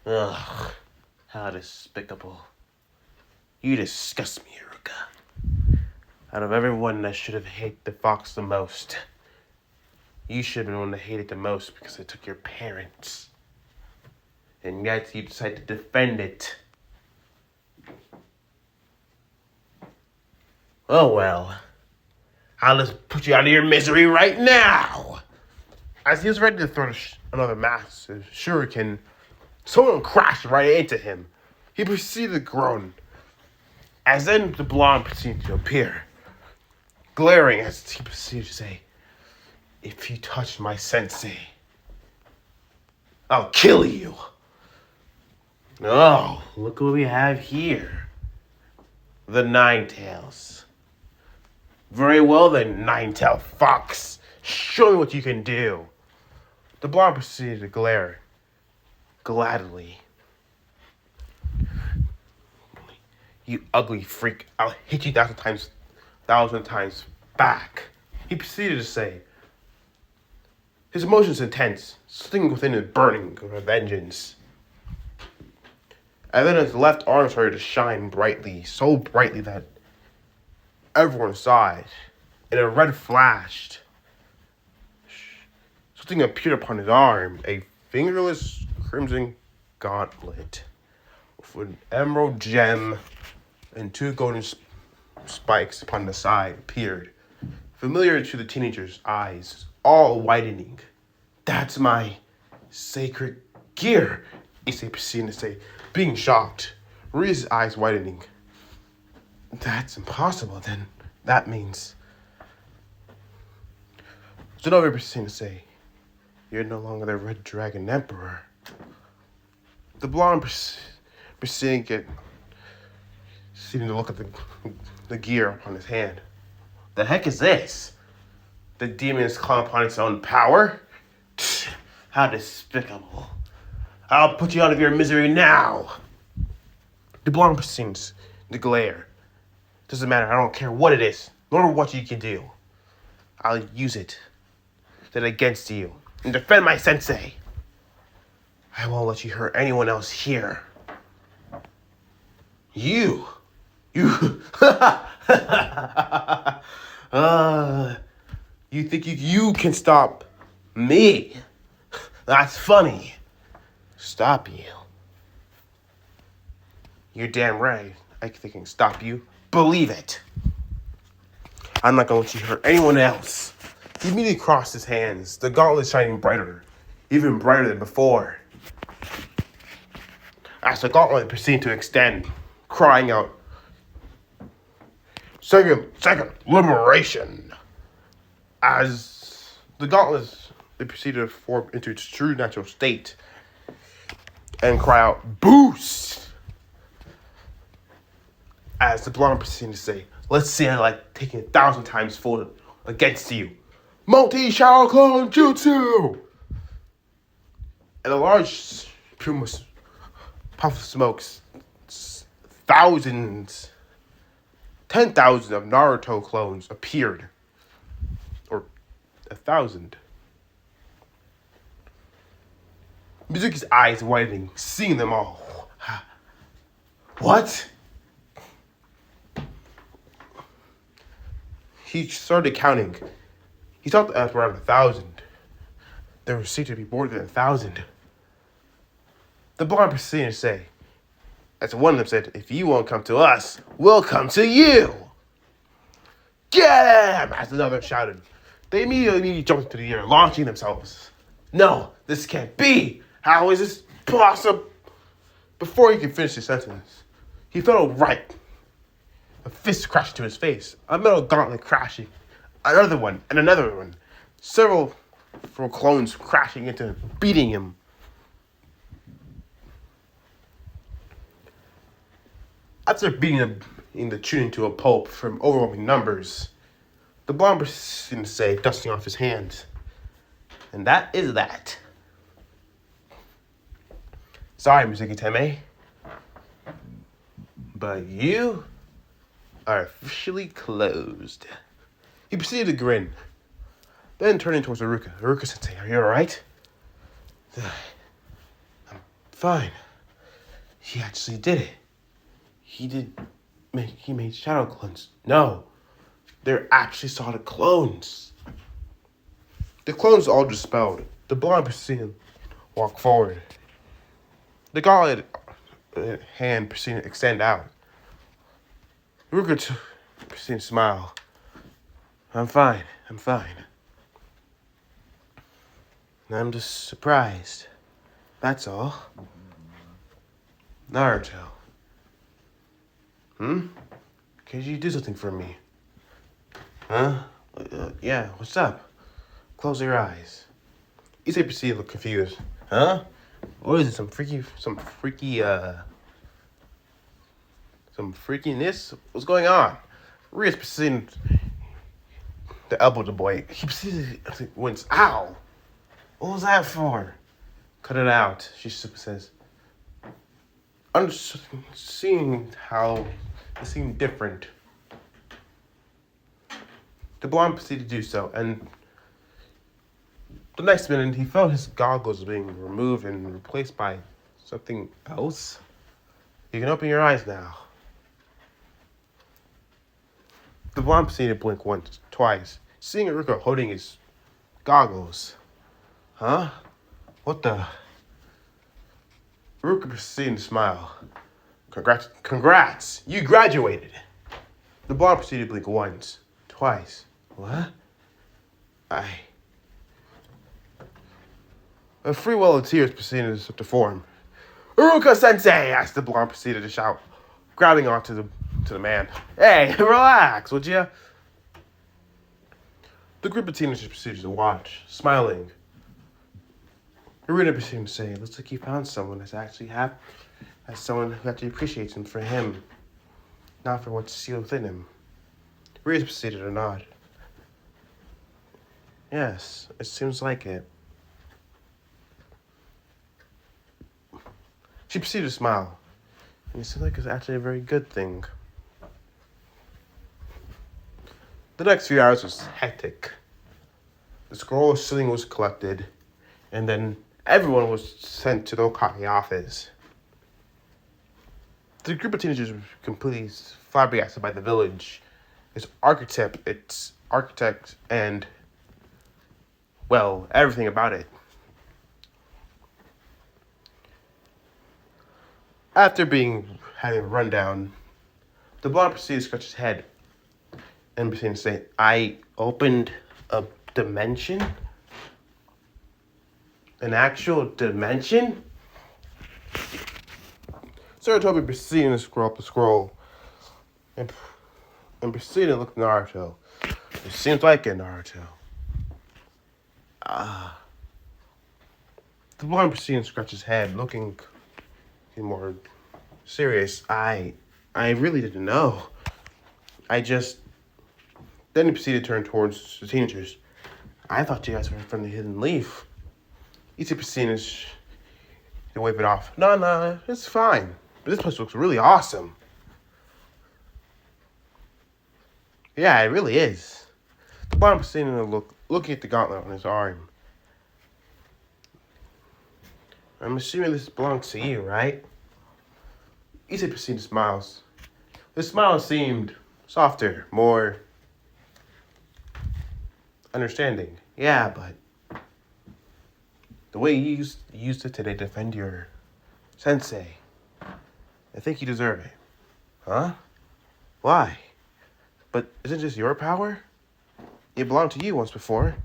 [SPEAKER 1] Ugh, how despicable. You disgust me, Iruka. Out of everyone that should have hated the fox the most, you should have been the one that hated the most because it took your parents. And yet you decided to defend it. Oh well. I'll just put you out of your misery right now. As he was ready to throw another massive shuriken, someone crashed right into him. He proceeded to groan. As then the blonde proceeded to appear, glaring as he proceeded to say, if you touch my sensei, I'll kill you. Oh, look what we have here. The Ninetales. Very well then, Nine-tailed fox. Show me what you can do. The blonde proceeded to glare, gladly. You ugly freak. I'll hit you thousand times back. He proceeded to say. His emotions intense, something within him burning with vengeance. And then his left arm started to shine brightly, so brightly that everyone saw it. And a red flashed. Something appeared upon his arm, a fingerless crimson gauntlet with an emerald gem and two golden spikes upon the side appeared, familiar to the teenager's eyes, all widening. That's my sacred gear, Issei proceeded to say, being shocked, Ria's eyes widening. That's impossible, then. That means... Zenobia proceeded to say, you're no longer the Red Dragon Emperor. The blonde proceeding to look at the gear upon his hand. The heck is this? The demon is calling upon its own power? How despicable. I'll put you out of your misery now. The blonde proceeds to glare. Doesn't matter, I don't care what it is, nor what you can do. I'll use it then against you and defend my sensei. I won't let you hurt anyone else here. You you think you can stop me? That's funny. Stop you? You're damn right. I think I can stop you. Believe it. I'm not gonna let you hurt anyone else. He immediately crossed his hands, the gauntlet shining brighter, even brighter than before. As the gauntlet proceeded to extend, crying out, Second liberation. As the gauntlets, they proceeded to form into its true natural state and cry out, boost! As the blonde proceeded to say, let's see I like taking 1,000 times fold against you. Multi-Shadow Clone Jutsu! And a large plume of puff of smoke, thousands, 10,000 of Naruto clones appeared. Or 1,000. Mizuki's eyes widening, seeing them all. What? He started counting. He thought that around 1,000. There seemed to be more than 1,000. The blonde proceeded to say, as one of them said, if you won't come to us, we'll come to you. Get him! As another shouted. They immediately jumped into the air, launching themselves. No, this can't be. How is this possible? Before he could finish his sentence, he felt right. A fist crashed into his face. A metal gauntlet crashing. Another one, and another one. Several clones crashing into him, beating him. After beating him in the tuning to a pulp from overwhelming numbers, the blonde proceeded to say, dusting off his hands, and that is that. Sorry, Mizuki Teme, but you are officially closed. He proceeded to grin, then turning towards Haruka. Haruka-sensei, are you alright? I'm fine. He actually did it. He made shadow clones. No, they're actually solid clones. The clones all dispelled. The blonde proceeded to walk forward. The gauntlet hand proceeded to extend out. Haruka proceeded to smile. I'm fine. I'm just surprised. That's all. Naruto. Could you do something for me? Huh? Yeah, what's up? Close your eyes. Issei proceeded to look confused. Huh? What is it? Some freakiness? What's going on? Ria's proceeding to elbow the boy. He proceeded to wince. Ow! What was that for? Cut it out, she says. Seeing how It seemed different. The blonde proceeded to do so, and the next minute he felt his goggles being removed and replaced by something else. You can open your eyes now. The blonde proceeded to blink once, twice, seeing Ruka holding his goggles. Huh? What the? Ruka proceeded to smile. Congrats! You graduated! The blonde proceeded to blink once, twice. What? A free well of tears proceeded to form. Uruka-sensei! Asked the blonde proceeded to shout, grabbing onto the man. Hey, relax, would you? The group of teenagers proceeded to watch, smiling. Irina proceeded to say, looks like you found someone that's actually happy, as someone who actually appreciates him for him, not for what's sealed within him. Rita proceeded to nod. Yes, it seems like it. She proceeded to smile, and it seemed like it's actually a very good thing. The next few hours was hectic. The scroll of sealing was collected, and then everyone was sent to the Okage office. The group of teenagers were completely flabbergasted by the village, its architect, and, well, everything about it. After having a rundown, the blonde proceeded to scratch his head and proceeded to say, I opened a dimension? An actual dimension? Sarutobi proceeded to scroll up the scroll and proceeded to look at Naruto. It seems like it, Naruto. The blonde proceeded to scratch his head, looking more serious. I really didn't know. Then he proceeded to turn towards the teenagers. I thought you guys were from the Hidden Leaf. Each proceeded to wave it off. No, it's fine. But this place looks really awesome. Yeah, it really is. The blonde proceeded to looking at the gauntlet on his arm. I'm assuming this belongs to you, right? Issei proceeded to smile. His smile seemed softer, more understanding. Yeah, but the way you used it today to defend your sensei, I think you deserve it. Huh? Why? But isn't this your power? It belonged to you once before.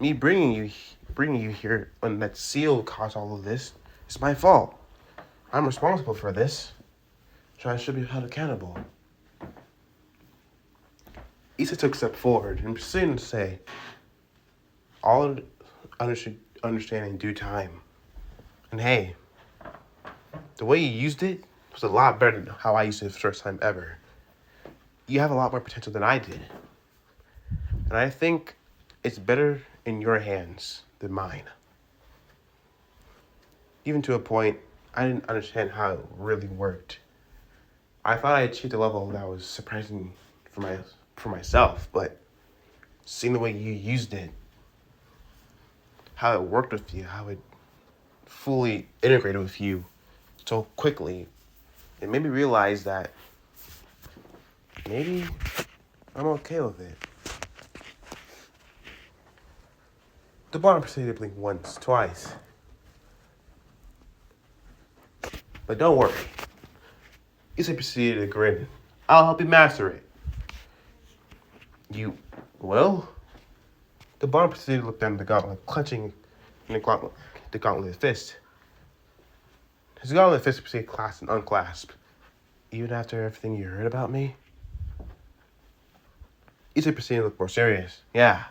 [SPEAKER 1] Me bringing you here when that seal caused all of this, it's my fault. I'm responsible for this, so I should be held accountable. Issa took a step forward and proceeded to say, all understand in due time. And hey, the way you used it was a lot better than how I used it the first time ever. You have a lot more potential than I did. And I think it's better in your hands than mine. Even to a point, I didn't understand how it really worked. I thought I achieved a level that was surprising for myself, but seeing the way you used it, how it worked with you, how it fully integrated with you so quickly, it made me realize that maybe I'm okay with it. The blonde proceeded to blink once, twice. But don't worry. Issei proceeded to grin. I'll help you master it. You will? The blonde proceeded to look down at the gauntlet, clutching in the gauntlet fist. His gauntlet fist proceeded to clasp and unclasp. Even after everything you heard about me? Issei proceeded to look more serious. Yeah.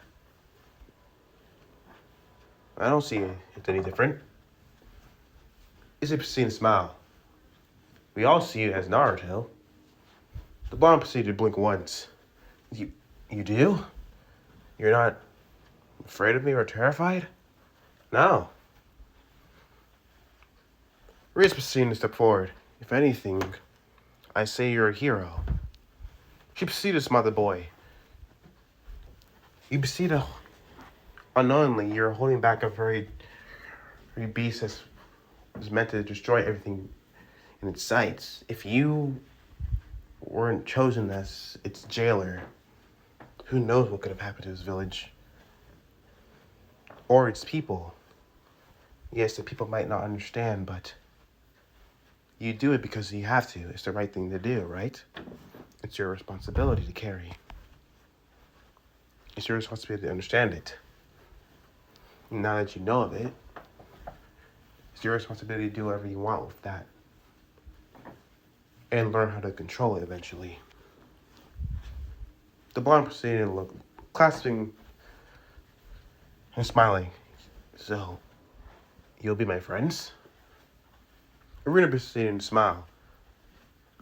[SPEAKER 1] I don't see it's any different. Issei proceeded to smile. We all see you as Naruto. The blonde proceeded to blink once. You do? You're not afraid of me or terrified? No. Riz proceeded to step forward. If anything, I say you're a hero. She proceeded to smile at the boy. You proceed to, unknowingly, you're holding back a very beast that's was meant to destroy everything in its sights. If you weren't chosen as its jailer, who knows what could have happened to this village? Or its people. Yes, the people might not understand, but you do it because you have to. It's the right thing to do, right? It's your responsibility to carry. It's your responsibility to understand it. Now that you know of it, it's your responsibility to do whatever you want with that. And learn how to control it eventually. The blonde proceeded to look, clasping and smiling. So, you'll be my friends? Irina proceeded to smile.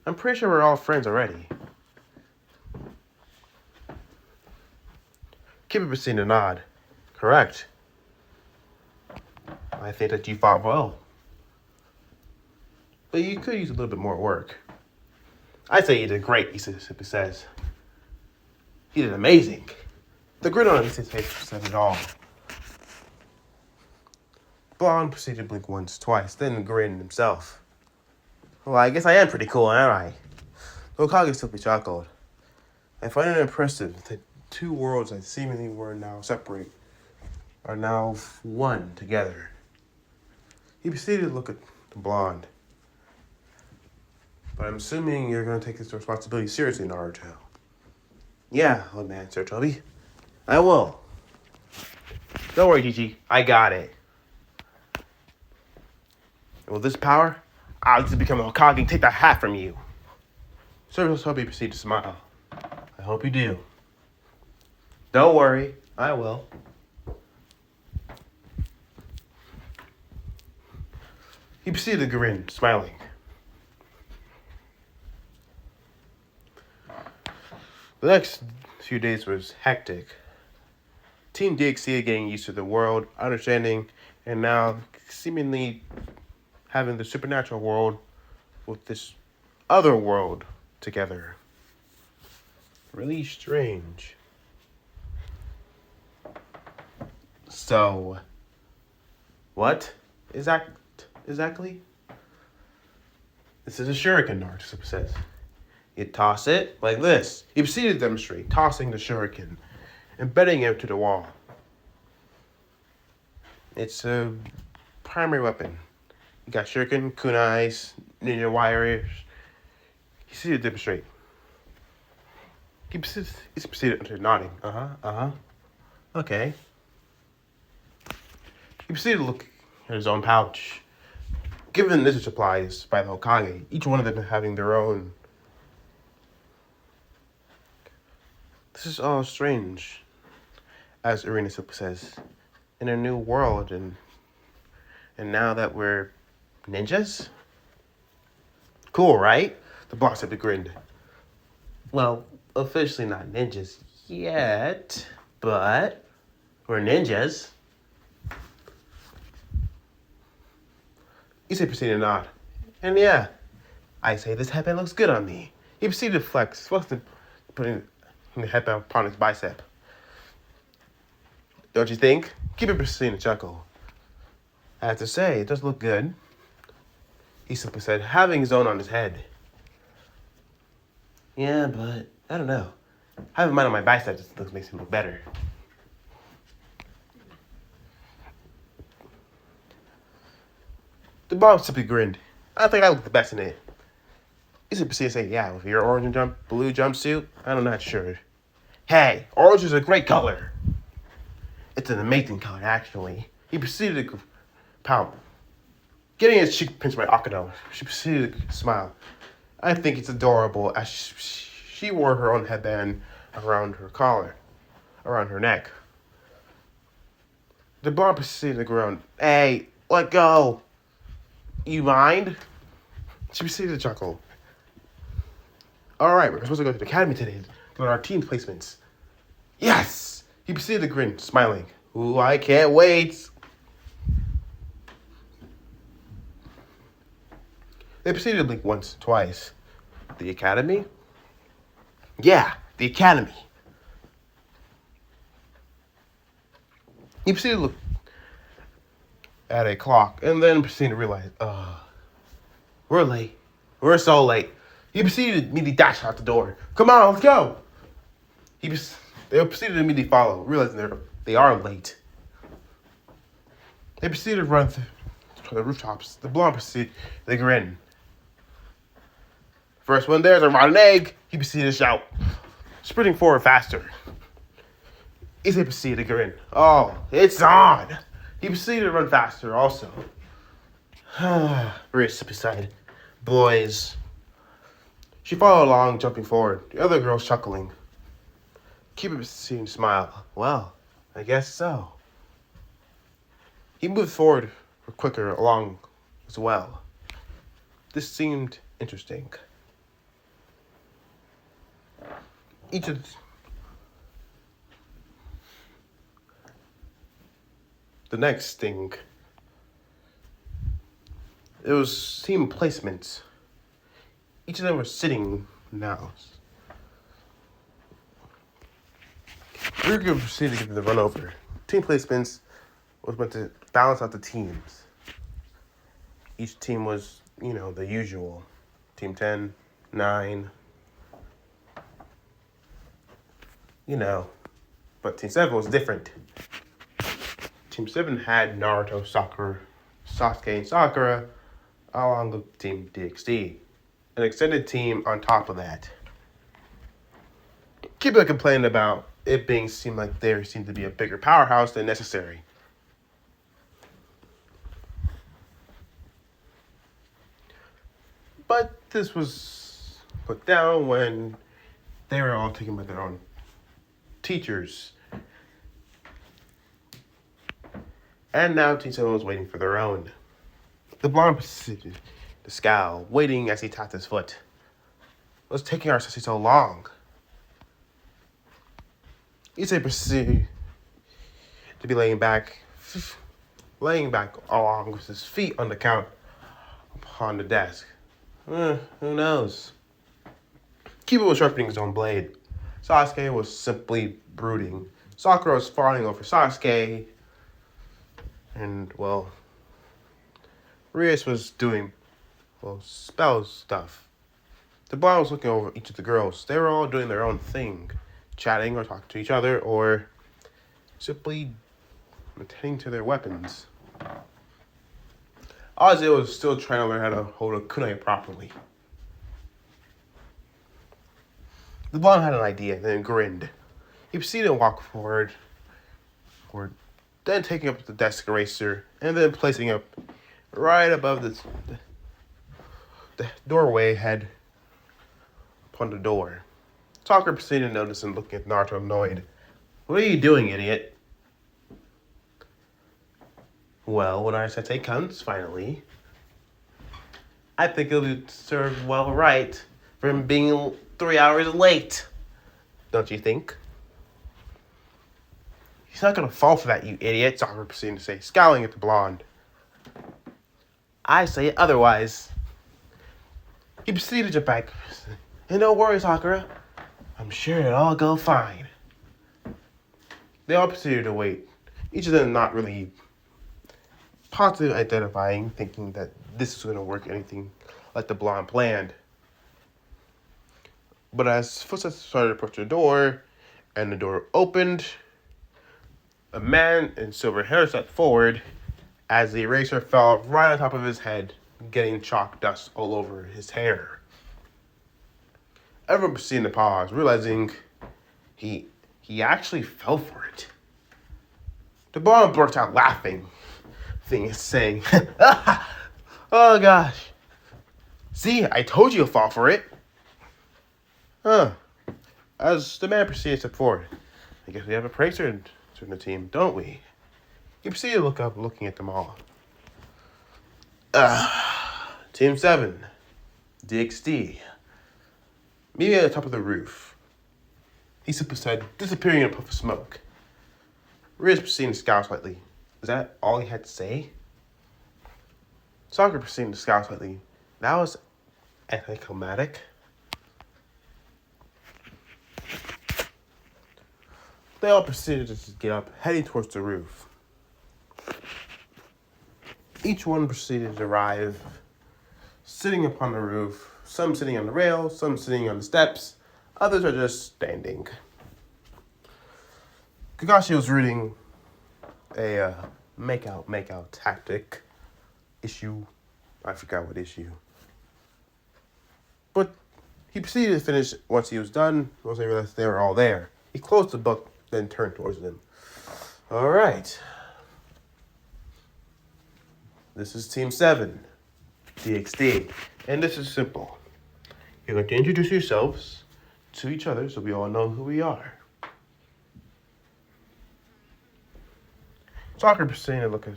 [SPEAKER 1] I'm pretty sure we're all friends already. Kipper proceeded to nod. Correct. I think that you fought well. But you could use a little bit more work. I'd say you did great, he says. He did amazing. The grin on his face said it all. Blonde proceeded to blink once, twice, then grinned himself. Well, I guess I am pretty cool, aren't I? Hokage simply chuckled. I find it impressive that two worlds that seemingly were now separate are now one together. He proceeded to look at the blonde. But I'm assuming you're going to take this responsibility seriously, Naruto. Yeah, old man, Sir Toby. I will. Don't worry, Gigi. I got it. And with this power, I'll just become a Hokage and take that hat from you. Sir Toby proceeded to smile. I hope you do. Don't worry. I will. He proceeded to grin, smiling. The next few days was hectic. Team DXC getting used to the world, understanding, and now seemingly having the supernatural world with this other world together. Really strange. So, what exactly? This is a shuriken, Naruto says. You toss it like this. He proceeded to demonstrate, tossing the shuriken and bedding it to the wall. It's a primary weapon. You got shuriken, kunais, ninja warriors. He proceeded to demonstrate. He proceeded to nodding. Okay. He proceeded to look at his own pouch. Given ninja supplies by the Hokage, each one of them having their own. This is all strange, as Irina says, in a new world, and now that we're ninjas? Cool, right? The boss had grinned. Well, officially not ninjas yet, but we're ninjas. Issei proceeded to nod. And yeah, I say this headband looks good on me. He proceeded to flex, putting the headband upon his bicep. Don't you think? Keep it proceeding to chuckle. I have to say, it does look good. He simply said, having his own on his head. Yeah, but I don't know. Having mine on my bicep just makes him look better. The boss simply grinned. I think I look the best in it. He simply said, yeah, with your orange and blue jumpsuit, I'm not sure. Hey, orange is a great color. It's an amazing color, actually. He proceeded to pout. Getting his cheek pinched by Akano, she proceeded to smile. I think it's adorable as she wore her own headband around her collar, around her neck. The blonde proceeded to groan. Hey, let go. You mind? She proceeded to chuckle. All right, we're supposed to go to the academy today to learn our team placements. Yes! He proceeded to grin, smiling. Ooh, I can't wait. They proceeded to blink once, twice. The academy? Yeah, the academy. He proceeded to look at a clock and then proceeded to realize, we're late. We're so late. He proceeded to immediately dash out the door. Come on, let's go. They proceeded to immediately follow, realizing they are late. They proceeded to run through the rooftops. The blonde proceeded to grin. First one there's a rotten egg. He proceeded to shout, sprinting forward faster. He proceeded to grin. Oh, it's on. He proceeded to run faster also. Wrist beside boys. She followed along, jumping forward. The other girl chuckling. Cupid seemed to smile. Well, I guess so. He moved forward quicker along as well. This seemed interesting. Each of the next thing, it was team placements. Each of them were sitting now. We were going to proceed to give them the run over. Team placements was meant to balance out the teams. Each team was, the usual. Team 10, 9, but Team 7 was different. Team 7 had Naruto, Sasuke, and Sakura, along with Team DXD. An extended team on top of that. People complained about it seemed like there seemed to be a bigger powerhouse than necessary. But this was put down when they were all taken by their own teachers. And now Team 7 was waiting for their own. The blonde proceeded to scowl, waiting as he tapped his foot. What's taking our sissy so long? Issei proceeded to be laying back along with his feet on the count upon the desk. Who knows? Kiba was sharpening his own blade. Sasuke was simply brooding. Sakura was falling over Sasuke. And, Rias was doing, spell stuff. The blonde was looking over each of the girls. They were all doing their own thing. Chatting or talking to each other or simply attending to their weapons. Ozzy was still trying to learn how to hold a kunai properly. The blonde had an idea and then grinned. He proceeded to walk forward, then taking up the desk eraser and then placing it right above the doorway head upon the door. Talker proceeded to notice and looking at Naruto annoyed. What are you doing, idiot? Well, when our sensei comes, finally, I think it'll be served well right for him being 3 hours late. Don't you think? He's not gonna fall for that, you idiot, Sakura proceeded to say, scowling at the blonde. I say otherwise. He proceeded to jump back. And don't worry, Sakura. I'm sure it'll all go fine. They all proceeded to wait. Each of them not really positively identifying, thinking that this is going to work anything like the blonde planned. But as footsteps started to approach the door, and the door opened, a man in silver hair stepped forward as the eraser fell right on top of his head, getting chalk dust all over his hair. Everyone proceeded to pause, realizing he actually fell for it. The blonde burst out laughing, saying, oh gosh. See, I told you you'll fall for it. As the man proceeded to step forward, I guess we have a prankster in the team, don't we? He proceeded to look up, looking at them all. Team 7, DXD. Maybe at the top of the roof. He simply said, disappearing in a puff of smoke. Riz proceeded to scowl slightly. Is that all he had to say? Sakura proceeded to scowl slightly. That was anticlimactic. They all proceeded to just get up, heading towards the roof. Each one proceeded to arrive, sitting upon the roof, some sitting on the rail, some sitting on the steps, others are just standing. Kakashi was reading a make-out tactic issue. I forgot what issue. But he proceeded to finish once he was done, once he realized they were all there. He closed the book, then turned towards them. All right. This is Team 7, DXD. And this is simple. You're going to introduce yourselves to each other so we all know who we are. Soccer proceeding to look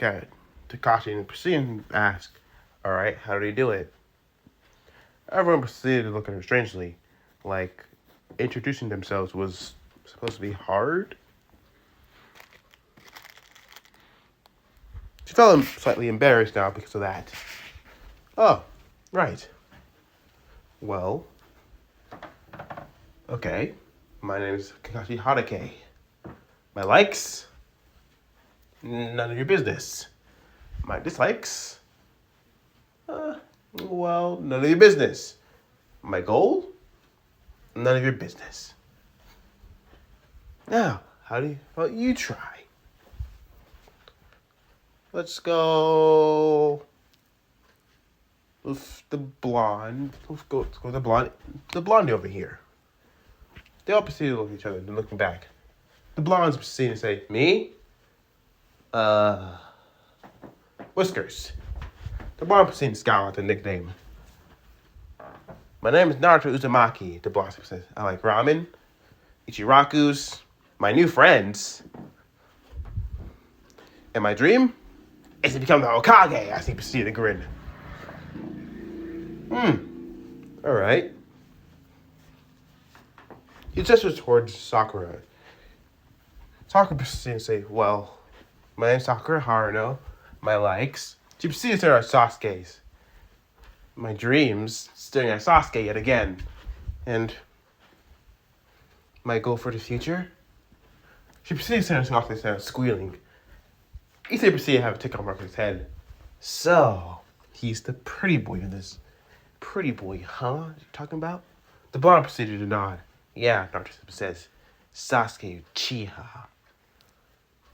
[SPEAKER 1] at Takashi and proceeding to ask, all right, how did he do it? Everyone proceeded to look at her strangely, like introducing themselves was supposed to be hard. She felt slightly embarrassed now because of that. Oh, right. Well, okay. My name is Kakashi Hadake. My likes? None of your business. My dislikes? Well, none of your business. My goal? None of your business. Now, how about you try? Let's go with the blonde. Let's go with the blonde. The blondie over here. They all proceeded to look at each other and looking back. The blondes proceeded to say, me? Whiskers. The blonde proceeded to scowl at the nickname. My name is Naruto Uzumaki, the blonde says. I like ramen, Ichirakus, my new friends. And my dream is to become the Hokage, as he proceeded to grin. Alright. He gestures towards Sakura. Sakura proceeded to say, well, my name's Sakura Haruno. My likes. She proceeded to stare at Sasuke's. My dreams, staring at Sasuke yet again. And my goal for the future? She proceeded to stare at Sasuke, squealing. Issei proceeded to have a tick on Marco's head. So, he's the pretty boy in this. Pretty boy, huh? You talking about? The blonde proceeded to nod. Yeah, Naruto says. Sasuke Uchiha.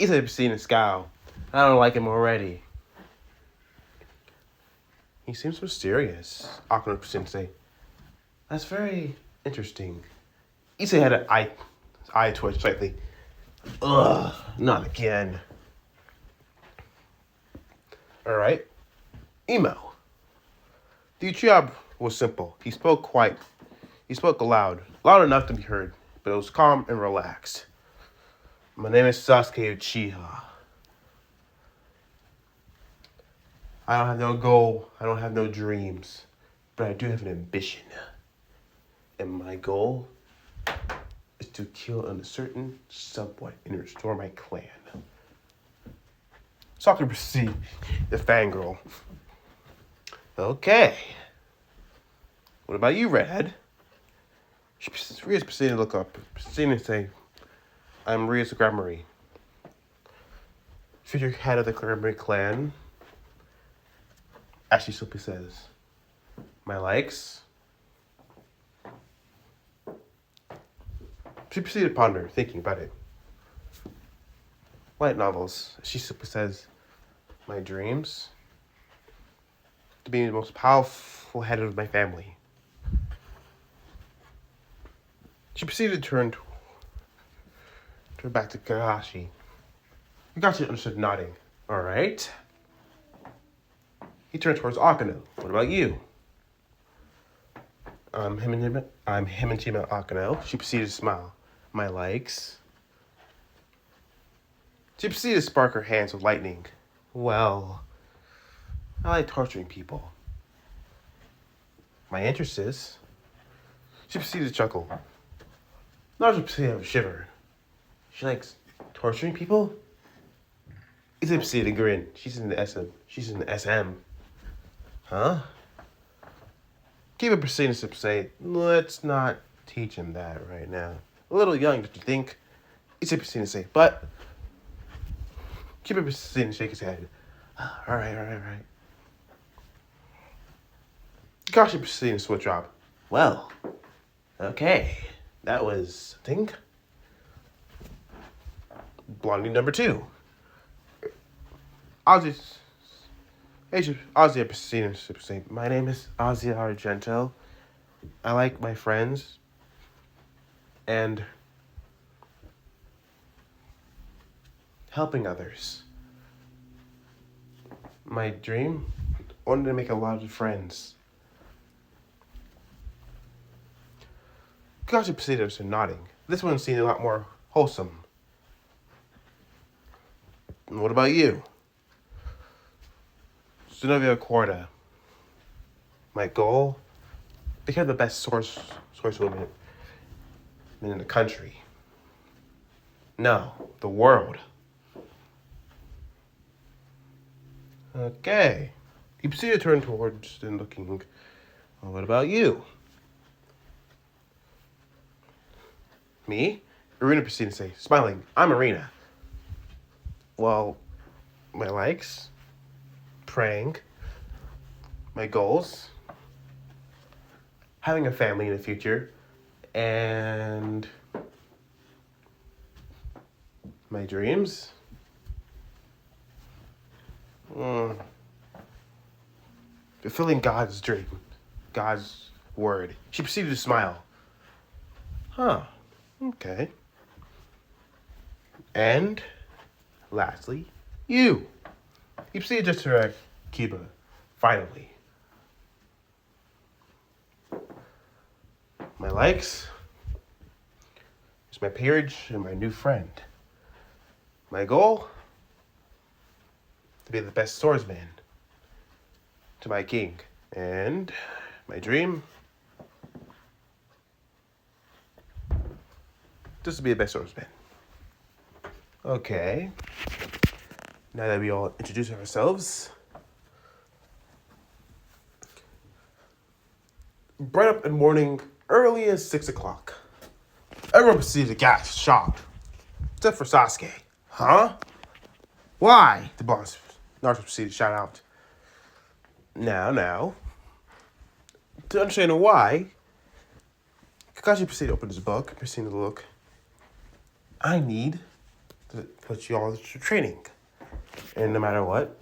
[SPEAKER 1] Issei proceeded to scowl. I don't like him already. He seems mysterious, Akano proceeded to say. That's very interesting. Issei had an eye twitch slightly. Ugh, not again. Alright. Email. The Uchiha was simple. He spoke loud enough to be heard, but it was calm and relaxed. My name is Sasuke Uchiha. I don't have no goal. I don't have no dreams. But I do have an ambition. And my goal is to kill a certain subway and restore my clan. Sakura proceed, the fangirl. Okay. What about you, Redhead? Ria's proceeding to look up, proceeding to say, I'm Ria Sagamori, future head of the Sagamori clan. As she simply says, my likes. She proceeded to ponder, thinking about it. Light novels. She simply says, my dreams. To be the most powerful head of my family. She proceeded to turn back to Kakashi. Kakashi understood, nodding. All right. He turned towards Akano. What about you? I'm Himajima Akano. She proceeded to smile. My likes. She proceeded to spark her hands with lightning. Well, I like torturing people. My interest is. She proceeded to chuckle. Naruto proceeded to have a shiver. She likes torturing people? Issei proceeded to grin. She's in the SM. Huh? Kiba proceeded to say, let's not teach him that right now. A little young, don't you think? Ichi proceeded to say, but Cupid proceeded to shake his head. Alright. Kakashi proceeded to switch up. Well, okay. That was, I think, Blondie number 2. Ozzy proceeded to say, my name is Ozzy Argento. I like my friends and helping others. My dream, wanted to make a lot of friends. Kakashi proceeded to nodding. This one seemed a lot more wholesome. And what about you? Zenobia Quarta. My goal? Become the best swordswoman in the country. No, the world. Okay. He proceeded to turn towards and looking. Well, what about you? Me? Irina proceeded to say, smiling, I'm Irina. Well, my likes, praying, my goals, having a family in the future, and my dreams. Fulfilling God's dream, God's word. She proceeded to smile. Huh, okay. And lastly, you. He proceeded just to direct Kiba, finally. My likes is my peerage and my new friend. My goal? To be the best swordsman to my king. And my dream? Just to be the best swordsman. Okay. Now that we all introduce ourselves. Bright up in the morning, early as 6 o'clock. Everyone proceeded to gasp, shocked. Except for Sasuke. Huh? Why? The boss, Naruto proceeded to shout out. Now. To understand why, Kakashi proceeded to open his book, proceeded to look. I need to put you all through training. And no matter what,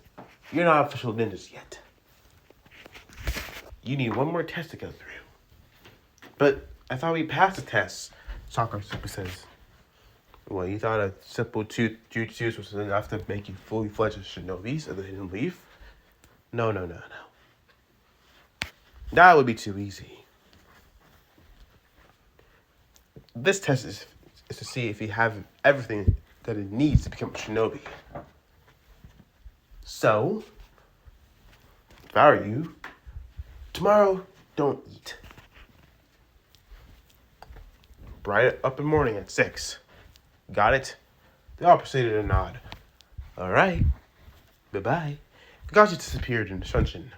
[SPEAKER 1] you're not official ninjas yet. You need one more test to go through. But I thought we passed the test, Sakura Super says. Well, you thought a simple jutsu was enough to make you fully fledged shinobis of the Hidden Leaf? No. That would be too easy. This test is to see if you have everything that it needs to become a shinobi. So, if I were you, tomorrow, don't eat. Bright up in the morning at 6. Got it? They all proceeded to nod. All right. Bye-bye. Kakashi disappeared in the sunshine.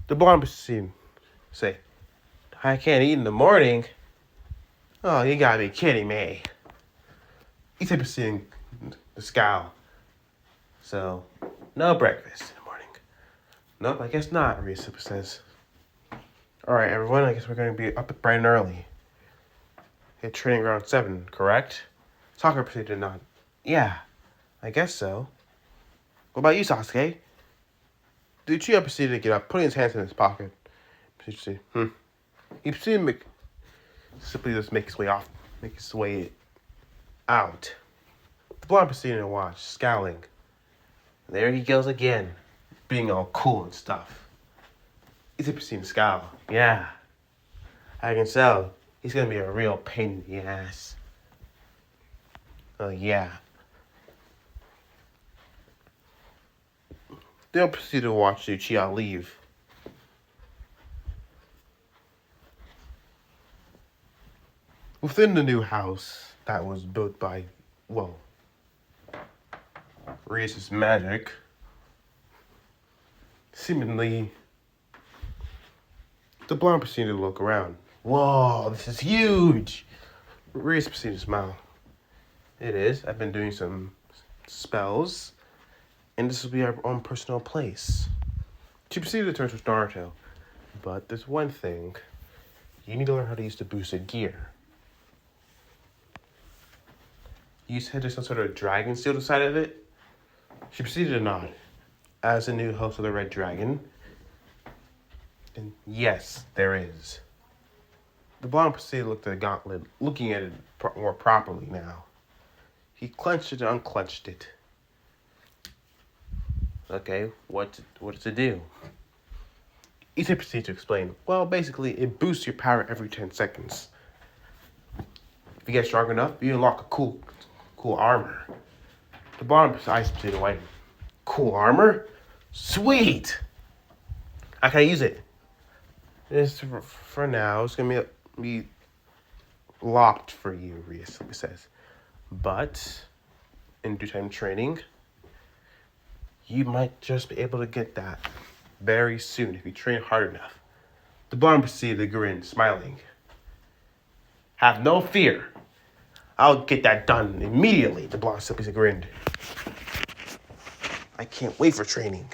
[SPEAKER 1] The blonde proceeded to say, I can't eat in the morning. Oh, you gotta be kidding me. He said proceeding to scowl. So, no breakfast in the morning. Nope, I guess not, Ryusuke says. Alright, everyone, I guess we're gonna be up bright and early. Hit training around 7, correct? Sakura proceeded to nod. Yeah, I guess so. What about you, Sasuke? The Uchiha proceeded to get up, putting his hands in his pocket. He proceeded to simply just make his way out. The blonde proceeded to watch, scowling. There he goes again, being all cool and stuff. He's proceeding to scowl. Yeah, I can tell. He's gonna be a real pain in the ass. Oh, yeah. They'll proceed to watch the Uchiha leave. Within the new house that was built by, Reese's magic, seemingly, the blonde proceeded to look around. Whoa, this is huge! Reese proceeded to smile. It is. I've been doing some spells, and this will be our own personal place. She proceeded to turn to Naruto. But there's one thing. You need to learn how to use the boosted gear. You said there's some sort of dragon seal inside of it? She proceeded to nod. As the new host of the Red Dragon, and yes, there is. The blonde proceeded to look at the gauntlet, looking at it more properly now. He clenched it and unclenched it. Okay, what does it do? Ethan proceeded to explain. Well, basically, it boosts your power every 10 seconds. If you get strong enough, you unlock a cool armor. The blonde's eyes proceeded to widen. Cool armor? Sweet! How can I use it? It's for now. It's gonna be locked for you, Reese says. But in due time training, you might just be able to get that very soon if you train hard enough. The blonde proceeded to grin, smiling. Have no fear. I'll get that done immediately. The blonde simply grinned. I can't wait for training.